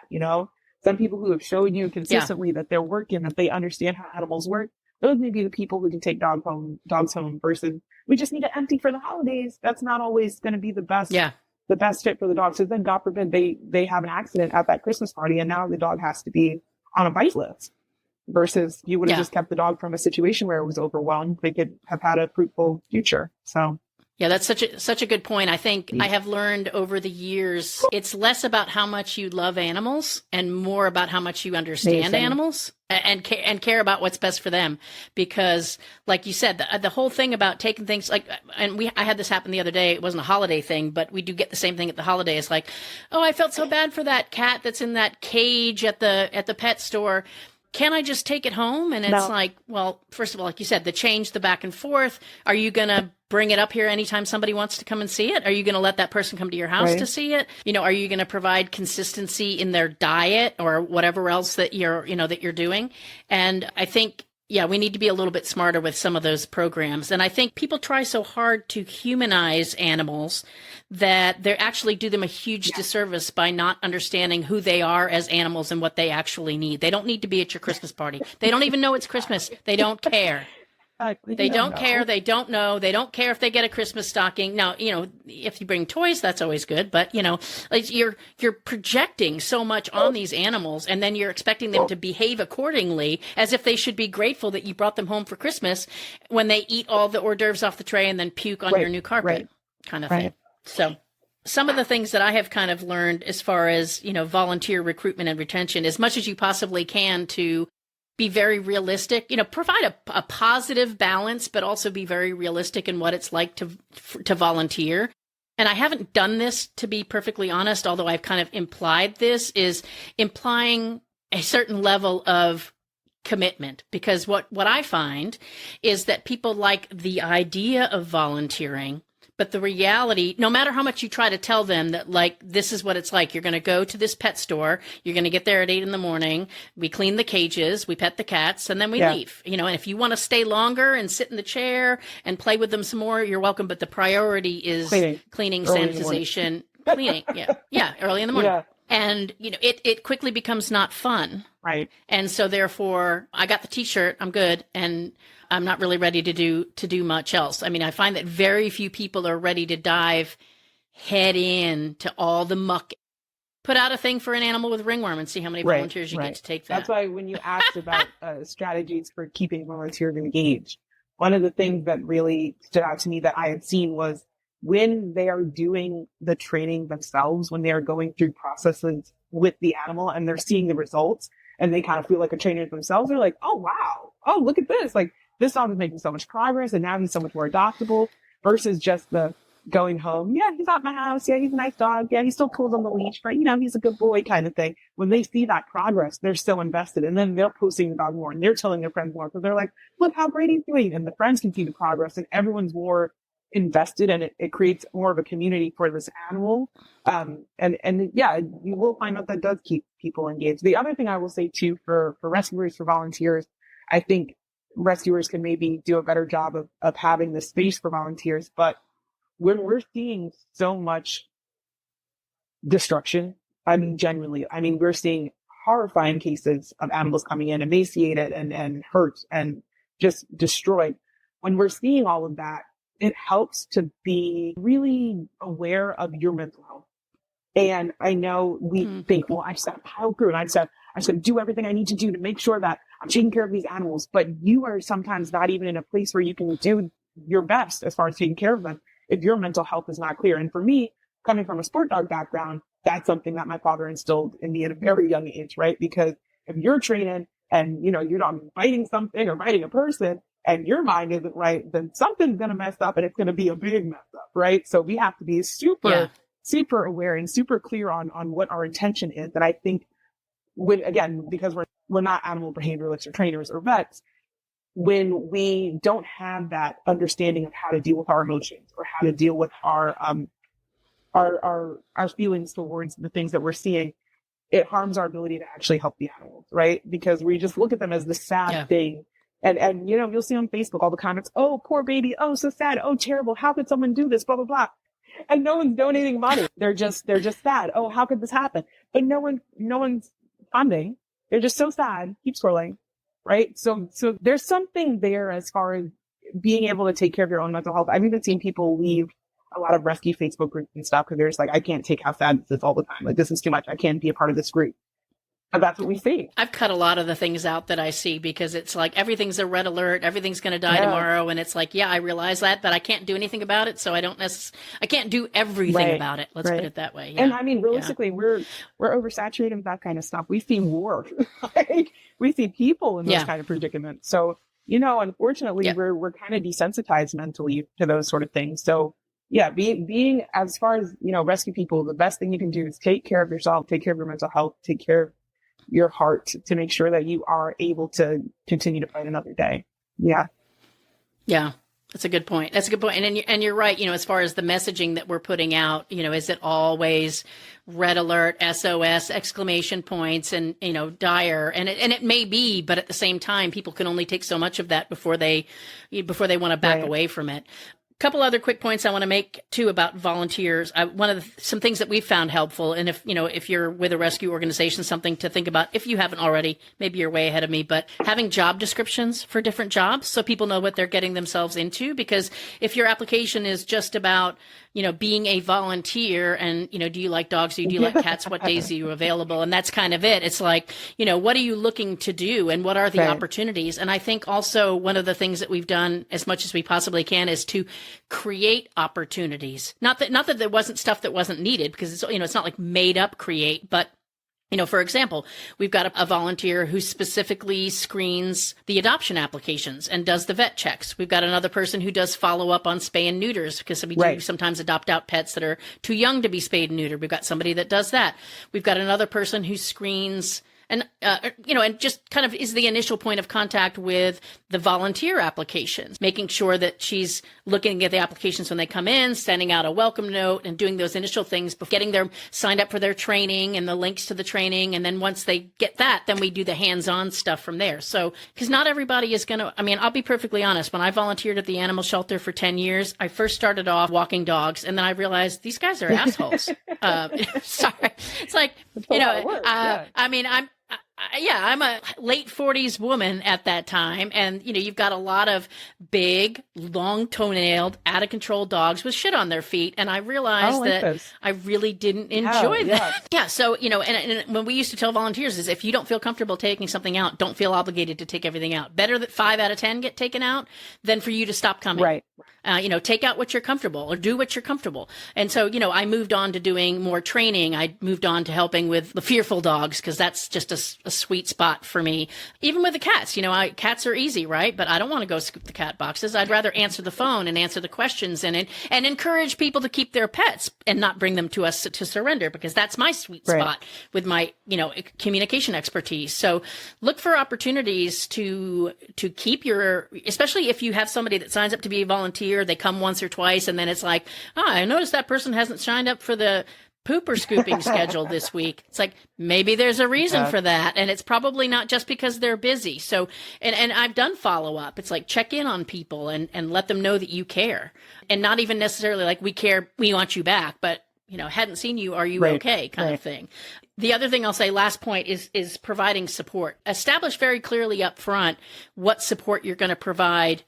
Speaker 2: Some people who have shown you consistently that they're working, that they understand how animals work, those may be the people who can take dogs home versus we just need to empty for the holidays. That's not always going to be the best fit for the dog. So then, God forbid, they have an accident at that Christmas party and now the dog has to be on a bite list versus you would have just kept the dog from a situation where it was overwhelmed. They could have had a fruitful future. So.
Speaker 1: Yeah, that's such a good point. I think I have learned over the years, it's less about how much you love animals and more about how much you understand animals and care about what's best for them. Because like you said, the whole thing about taking things like, I had this happen the other day. It wasn't a holiday thing, but we do get the same thing at the holidays. Like, oh, I felt so bad for that cat that's in that cage at the pet store. Can I just take it home? And it's like, well, first of all, like you said, the back and forth. Are you going to bring it up here anytime somebody wants to come and see it? Are you going to let that person come to your house to see it? Are you going to provide consistency in their diet or whatever else that you're doing? And I think, we need to be a little bit smarter with some of those programs. And I think people try so hard to humanize animals that they actually do them a huge disservice by not understanding who they are as animals and what they actually need. They don't need to be at your Christmas party. They don't even know it's Christmas. They don't care. They don't care. They don't know. They don't care if they get a Christmas stocking. Now, if you bring toys, that's always good. But, like you're projecting so much on these animals and then you're expecting them to behave accordingly as if they should be grateful that you brought them home for Christmas when they eat all the hors d'oeuvres off the tray and then puke on your new carpet kind of thing. So some of the things that I have kind of learned as far as, volunteer recruitment and retention, as much as you possibly can to be very realistic, provide a positive balance, but also be very realistic in what it's like to volunteer. And I haven't done this, to be perfectly honest, although I've kind of implied this, is implying a certain level of commitment. Because what I find is that people like the idea of volunteering, But the reality, no matter how much you try to tell them that, like, this is what it's like, you're going to go to this pet store, you're going to get there at 8 a.m, we clean the cages, we pet the cats, and then we leave. You know, and if you want to stay longer and sit in the chair and play with them some more, you're welcome. But the priority is cleaning, sanitization, cleaning. Yeah, early in the morning. Yeah. And, you know, it quickly becomes not fun.
Speaker 2: Right.
Speaker 1: And so therefore, I got the t-shirt, I'm good, and I'm not really ready to do much else. I mean, I find that very few people are ready to dive head in to all the muck. Put out a thing for an animal with ringworm and see how many volunteers you get to take that.
Speaker 2: That's why when you asked about strategies for keeping volunteers engaged, one of the things that really stood out to me that I had seen was when they are doing the training themselves, when they are going through processes with the animal and they're seeing the results and they kind of feel like a trainer themselves, they're like, oh, wow. Oh, look at this. Like, this dog is making so much progress and now he's so much more adoptable versus just the going home. Yeah, he's at my house. Yeah, he's a nice dog. Yeah, he still pulls on the leash, but you know, he's a good boy kind of thing. When they see that progress, they're so invested. And then they're posting the dog more and they're telling their friends more because they're like, look how great he's doing. And the friends can see the progress and everyone's more invested and it creates more of a community for this animal. And yeah, you will find out that does keep people engaged. The other thing I will say too, for rescuers, for volunteers, I think rescuers can maybe do a better job of having the space for volunteers. But when we're seeing so much destruction, I mean, genuinely, I mean, we're seeing horrifying cases of animals coming in emaciated and hurt and just destroyed. When we're seeing all of that, it helps to be really aware of your mental health. And I know we think, well, I just got to pile through and I just got to do everything I need to do to make sure that I'm taking care of these animals. But you are sometimes not even in a place where you can do your best as far as taking care of them if your mental health is not clear. And for me, coming from a sport dog background, that's something that my father instilled in me at a very young age, right? Because if you're training and, you know, your dog is biting something or biting a person, and your mind isn't right, then something's going to mess up and it's going to be a big mess up, right? So we have to be super aware and super clear on what our intention is. And I think because we're not animal behavioralists or trainers or vets, when we don't have that understanding of how to deal with our emotions or how to deal with our feelings towards the things that we're seeing, it harms our ability to actually help the animals, right? Because we just look at them as the sad thing. And, you know, you'll see on Facebook all the comments, oh, poor baby. Oh, so sad. Oh, terrible. How could someone do this? Blah, blah, blah. And no one's donating money. They're just sad. Oh, how could this happen? But no one's funding. They're just so sad. Keep scrolling. Right. So there's something there as far as being able to take care of your own mental health. I've even seen people leave a lot of rescue Facebook groups and stuff because they're just like, I can't take how sad this is all the time. Like, this is too much. I can't be a part of this group. And that's what we see.
Speaker 1: I've cut a lot of the things out that I see because it's like everything's a red alert. Everything's going to die tomorrow. And it's like, yeah, I realize that, but I can't do anything about it. So I can't do everything about it. Let's put it that way. Yeah.
Speaker 2: And I mean, realistically, we're oversaturated with that kind of stuff. We see war. Like, we see people in those kind of predicaments. So, you know, unfortunately, we're kind of desensitized mentally to those sort of things. So yeah, being as far as, you know, rescue people, the best thing you can do is take care of yourself, take care of your mental health, take care of your heart to make sure that you are able to continue to fight another day. Yeah.
Speaker 1: Yeah. That's a good point. And you're right. You know, as far as the messaging that we're putting out, you know, is it always red alert, SOS, exclamation points, and, you know, dire? And it may be, but at the same time, people can only take so much of that before they want to back away from it. Couple other quick points I want to make too about volunteers. Some things that we've found helpful, and if you're with a rescue organization, something to think about if you haven't already. Maybe you're way ahead of me, but having job descriptions for different jobs so people know what they're getting themselves into. Because if your application is just about, you know, being a volunteer and, you know, do you like dogs? Do you like cats? What days are you available? And that's kind of it. It's like, you know, what are you looking to do and what are the opportunities? And I think also one of the things that we've done as much as we possibly can is to create opportunities. Not that there wasn't stuff that wasn't needed, because it's, you know, it's not like made up create, but, you know, for example, we've got a volunteer who specifically screens the adoption applications and does the vet checks. We've got another person who does follow up on spay and neuters, because we do sometimes adopt out pets that are too young to be spayed and neutered. We've got somebody that does that. We've got another person who screens And, and just kind of is the initial point of contact with the volunteer applications, making sure that she's looking at the applications when they come in, sending out a welcome note and doing those initial things, getting them signed up for their training and the links to the training. And then once they get that, then we do the hands-on stuff from there. So, because not everybody is going to, I'll be perfectly honest. When I volunteered at the animal shelter for 10 years, I first started off walking dogs, and then I realized these guys are assholes. Sorry. It's like, I'm a late 40s woman at that time. And, you've got a lot of big, long toenailed, out of control dogs with shit on their feet. And I realized I really didn't enjoy that. Yeah. So, and when we used to tell volunteers is if you don't feel comfortable taking something out, don't feel obligated to take everything out. Better that 5 out of 10 get taken out than for you to stop coming.
Speaker 2: Right.
Speaker 1: Take out what you're comfortable or do what you're comfortable. And so, I moved on to doing more training. I moved on to helping with the fearful dogs because that's just a sweet spot for me. Even with the cats, cats are easy, right? But I don't want to go scoop the cat boxes. I'd rather answer the phone and answer the questions and encourage people to keep their pets and not bring them to us to surrender, because that's my sweet spot with my, communication expertise. So look for opportunities to keep especially if you have somebody that signs up to be a volunteer, they come once or twice, and then it's like, I noticed that person hasn't signed up for the pooper scooping schedule this week. It's like, maybe there's a reason for that. And it's probably not just because they're busy. So, and I've done follow up. It's like, check in on people and let them know that you care, and not even necessarily like we care, we want you back, but hadn't seen you. Are you okay? Kind of thing. The other thing I'll say, last point, is providing support. Establish very clearly up front what support you're going to provide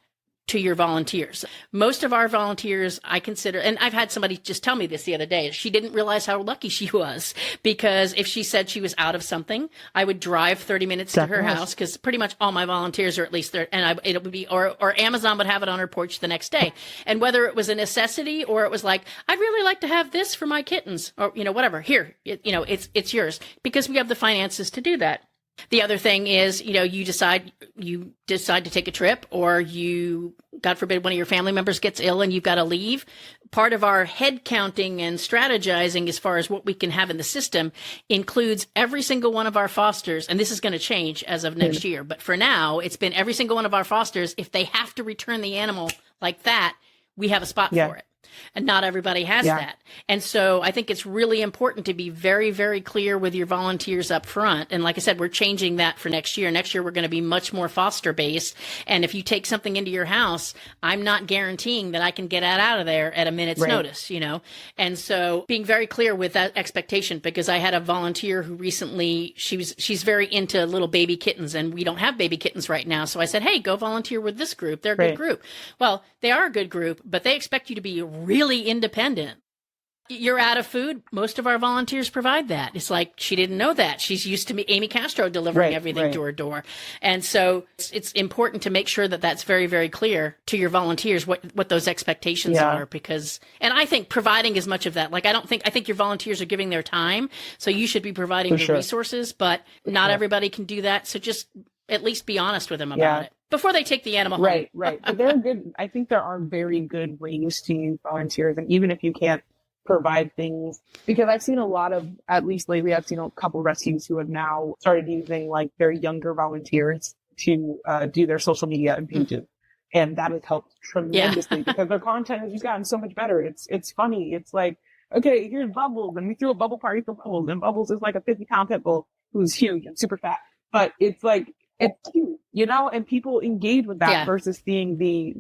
Speaker 1: to your volunteers. Most of our volunteers, I consider, and I've had somebody just tell me this the other day, she didn't realize how lucky she was, because if she said she was out of something, I would drive 30 minutes to her house, because pretty much all my volunteers are at least there, and it would be, or Amazon would have it on her porch the next day. And whether it was a necessity or it was like, I'd really like to have this for my kittens, or, whatever, here, it's yours, because we have the finances to do that. The other thing is, you decide to take a trip, or you, God forbid, one of your family members gets ill and you've got to leave. Part of our head counting and strategizing as far as what we can have in the system includes every single one of our fosters. And this is going to change as of next year. But for now, it's been every single one of our fosters. If they have to return the animal like that, we have a spot for it. And not everybody has that. And so I think it's really important to be very, very clear with your volunteers up front. And like I said, we're changing that for next year. Next year, we're going to be much more foster based. And if you take something into your house, I'm not guaranteeing that I can get that out of there at a minute's notice, And so being very clear with that expectation, because I had a volunteer who recently, she's very into little baby kittens, and we don't have baby kittens right now. So I said, hey, go volunteer with this group. They're a good group. Well, they are a good group, but they expect you to be really independent. You're out of food. Most of our volunteers provide that. It's like, she didn't know that. She's used to Amy Castro delivering everything to her door. And so it's important to make sure that that's very, very clear to your volunteers, what those expectations are, because, and I think providing as much of that, like, I think your volunteers are giving their time. So you should be providing the resources, but not everybody can do that. So just at least be honest with them about it before they take the animal home.
Speaker 2: Right. But they're good. I think there are very good ways to use volunteers. And even if you can't provide things, because I've seen a lot of, at least lately, I've seen a couple rescues who have now started using like their younger volunteers to do their social media and pages. And that has helped tremendously because their content has just gotten so much better. It's funny. It's like, okay, here's Bubbles, and we threw a bubble party for Bubbles, and Bubbles is like a 50-pound pit bull who's huge and super fat. But it's like, it's cute, and people engage with that versus seeing the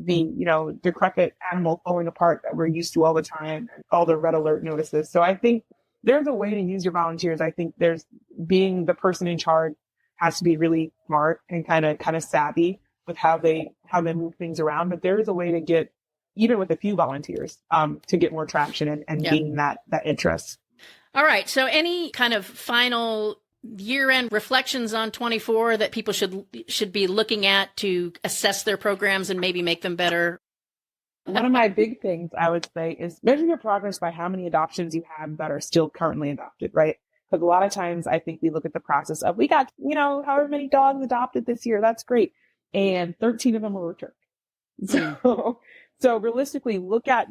Speaker 2: decrepit animal falling apart that we're used to all the time, all the red alert notices. So I think there's a way to use your volunteers. I think there's being the person in charge has to be really smart and kind of savvy with how they move things around. But there is a way to get, even with a few volunteers, to get more traction and gain that interest.
Speaker 1: All right. So any kind of final year-end reflections on 24 that people should be looking at to assess their programs and maybe make them better?
Speaker 2: One of my big things I would say is measure your progress by how many adoptions you have that are still currently adopted, right? Because a lot of times I think we look at the process of, we got, however many dogs adopted this year, that's great. And 13 of them were returned. So realistically, look at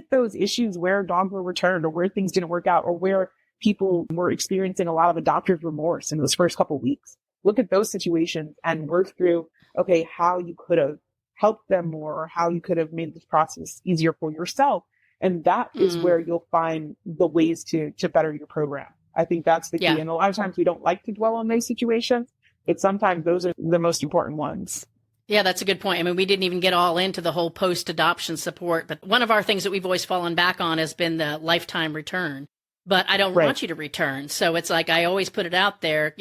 Speaker 2: those issues where dogs were returned or where things didn't work out or where people were experiencing a lot of adoptive remorse in those first couple of weeks. Look at those situations and work through, okay, how you could have helped them more, or how you could have made this process easier for yourself. And that is where you'll find the ways to better your program. I think that's the key.
Speaker 1: Yeah.
Speaker 2: And a lot of times we don't like to dwell on those situations, but sometimes those are the most important ones.
Speaker 1: Yeah, that's a good point. I mean, we didn't even get all into the whole post-adoption support, but one of our things that we've always fallen back on has been the lifetime return. But I don't want you to return. So it's like, I always put it out there,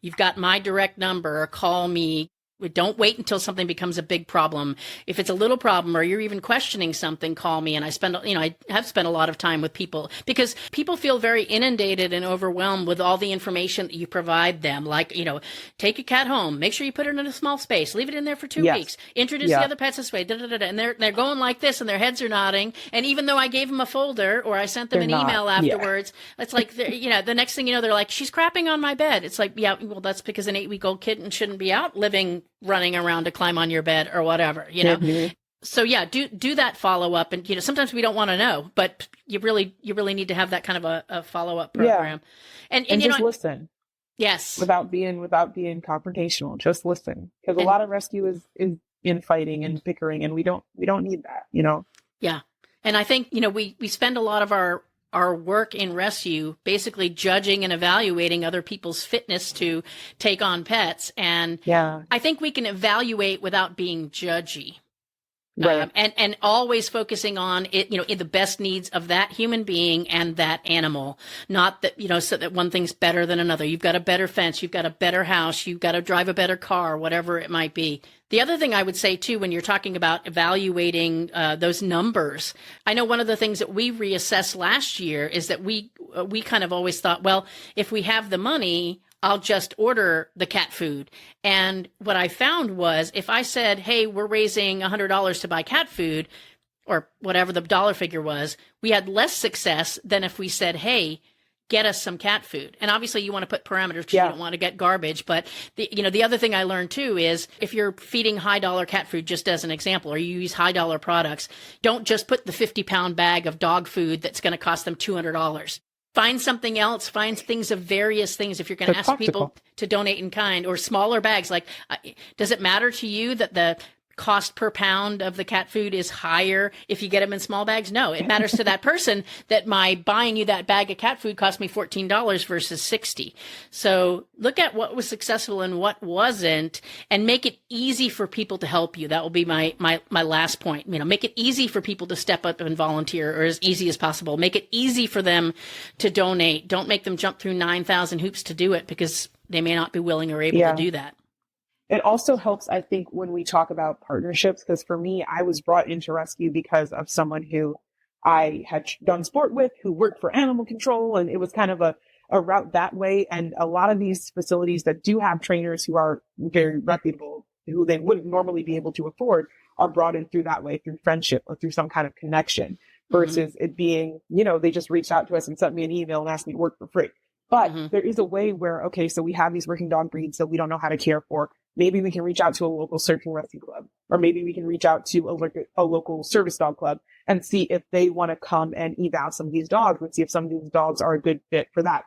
Speaker 1: you've got my direct number, or call me. Don't wait until something becomes a big problem. If it's a little problem, or you're even questioning something, call me. And I have spent a lot of time with people, because people feel very inundated and overwhelmed with all the information that you provide them. Like, take your cat home, make sure you put it in a small space, leave it in there for 2 weeks, introduce the other pets this way, and they're going like this, and their heads are nodding. And even though I gave them a folder, or I sent them an email afterwards, it's like, the next thing you know, they're like, she's crapping on my bed. It's like, yeah, well, that's because an 8-week-old kitten shouldn't be out running around to climb on your bed or whatever, So yeah, do that follow up. And, sometimes we don't want to know, but you really need to have that kind of a follow up program. And
Speaker 2: just listen.
Speaker 1: Yes.
Speaker 2: Without being confrontational, just listen. Because a lot of rescue is infighting and bickering, and we don't need that,
Speaker 1: Yeah. And I think, we spend a lot of our work in rescue basically judging and evaluating other people's fitness to take on pets. And I think we can evaluate without being judgy.
Speaker 2: Right.
Speaker 1: And always focusing on it, in the best needs of that human being and that animal, not that, so that one thing's better than another. You've got a better fence, you've got a better house, you've got to drive a better car, whatever it might be. The other thing I would say too, when you're talking about evaluating those numbers, I know one of the things that we reassessed last year is that we kind of always thought, well, if we have the money, I'll just order the cat food. And what I found was, if I said, hey, we're raising $100 to buy cat food, or whatever the dollar figure was, we had less success than if we said, hey, get us some cat food. And obviously you want to put parameters because you don't want to get garbage. But the other thing I learned too is, if you're feeding high dollar cat food, just as an example, or you use high dollar products, don't just put the 50-pound bag of dog food that's going to cost them $200. Find something else, find things of various things. If you're going to ask people to donate in kind, or smaller bags, like, does it matter to you that the cost per pound of the cat food is higher if you get them in small bags? No, it matters to that person that my buying you that bag of cat food cost me $14 versus $60. So look at what was successful and what wasn't, and make it easy for people to help you. That will be my last point. Make it easy for people to step up and volunteer, or as easy as possible. Make it easy for them to donate. Don't make them jump through 9,000 hoops to do it, because they may not be willing or able to do that.
Speaker 2: It also helps, I think, when we talk about partnerships, because for me, I was brought into rescue because of someone who I had done sport with, who worked for animal control, and it was kind of a route that way. And a lot of these facilities that do have trainers who are very reputable, who they wouldn't normally be able to afford, are brought in through that way, through friendship or through some kind of connection, versus it being, they just reached out to us and sent me an email and asked me to work for free. But there is a way where, okay, so we have these working dog breeds that we don't know how to care for. Maybe we can reach out to a local search and rescue club, or maybe we can reach out to a local service dog club and see if they want to come and eval some of these dogs, and see if some of these dogs are a good fit for that.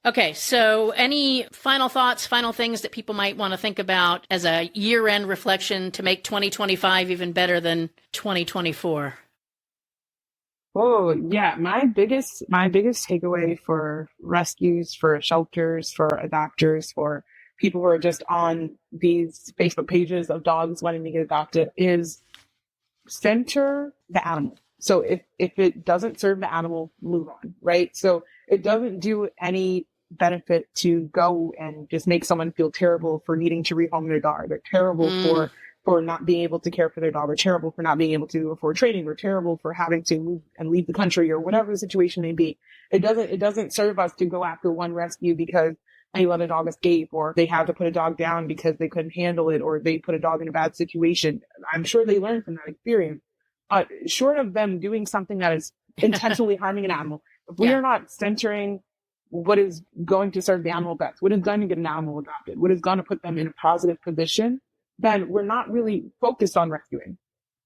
Speaker 1: Okay, so any final thoughts, final things that people might want to think about as a year-end reflection to make 2025 even better than 2024?
Speaker 2: Oh, yeah. My biggest takeaway for rescues, for shelters, for adopters, for people who are just on these Facebook pages of dogs wanting to get adopted, is center the animal. So if it doesn't serve the animal, move on, right? So it doesn't do any benefit to go and just make someone feel terrible for needing to rehome their dog. They're terrible for not being able to care for their dog, or terrible for not being able to afford training, or terrible for having to move and leave the country, or whatever the situation may be. It doesn't serve us to go after one rescue because they let a dog escape, or they had to put a dog down because they couldn't handle it, or they put a dog in a bad situation. I'm sure they learned from that experience. Short of them doing something that is intentionally harming an animal, if we are not centering what is going to serve the animal best, what is going to get an animal adopted, what is going to put them in a positive position, then we're not really focused on rescuing.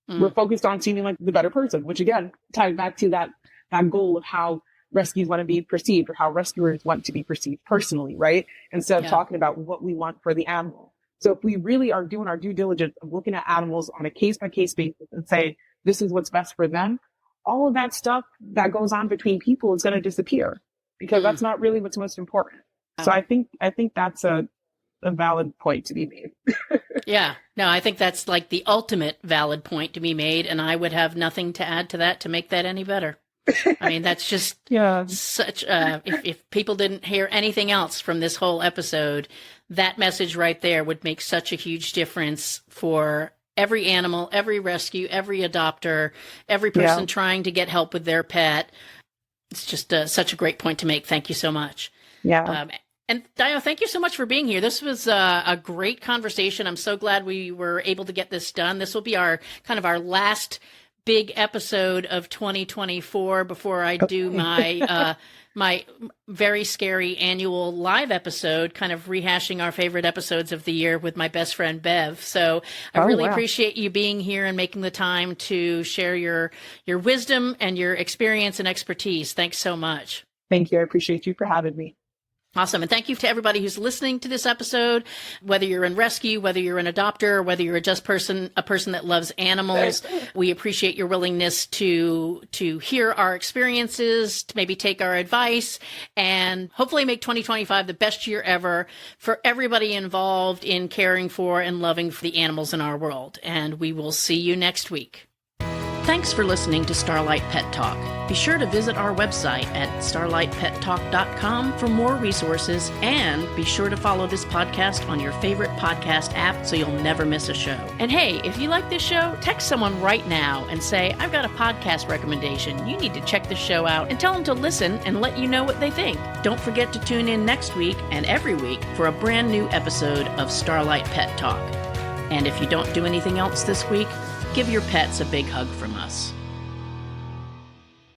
Speaker 2: We're focused on seeming like the better person, which again ties back to that goal of how rescues want to be perceived or how rescuers want to be perceived personally, right? Instead of talking about what we want for the animal. So if we really are doing our due diligence of looking at animals on a case-by-case basis and say, this is what's best for them, all of that stuff that goes on between people is going to disappear because that's not really what's most important. So I think that's a valid point to be made.
Speaker 1: Yeah, no, I think that's like the ultimate valid point to be made. And I would have nothing to add to that to make that any better. I mean, that's just such, if people didn't hear anything else from this whole episode, that message right there would make such a huge difference for every animal, every rescue, every adopter, every person trying to get help with their pet. It's just such a great point to make. Thank you so much.
Speaker 2: Yeah.
Speaker 1: And Daio, thank you so much for being here. This was a great conversation. I'm so glad we were able to get this done. This will be our last big episode of 2024 before I do my my very scary annual live episode, kind of rehashing our favorite episodes of the year with my best friend Bev. So I really appreciate you being here and making the time to share your wisdom and your experience and expertise. Thanks so much.
Speaker 2: Thank you. I appreciate you for having me.
Speaker 1: Awesome. And thank you to everybody who's listening to this episode, whether you're in rescue, whether you're an adopter, or whether you're a person that loves animals. We appreciate your willingness to hear our experiences, to maybe take our advice, and hopefully make 2025 the best year ever for everybody involved in caring for and loving for the animals in our world. And we will see you next week. Thanks for listening to Starlight Pet Talk. Be sure to visit our website at starlightpettalk.com for more resources, and be sure to follow this podcast on your favorite podcast app so you'll never miss a show. And hey, if you like this show, text someone right now and say, I've got a podcast recommendation. You need to check this show out, and tell them to listen and let you know what they think. Don't forget to tune in next week and every week for a brand new episode of Starlight Pet Talk. And if you don't do anything else this week, give your pets a big hug from us.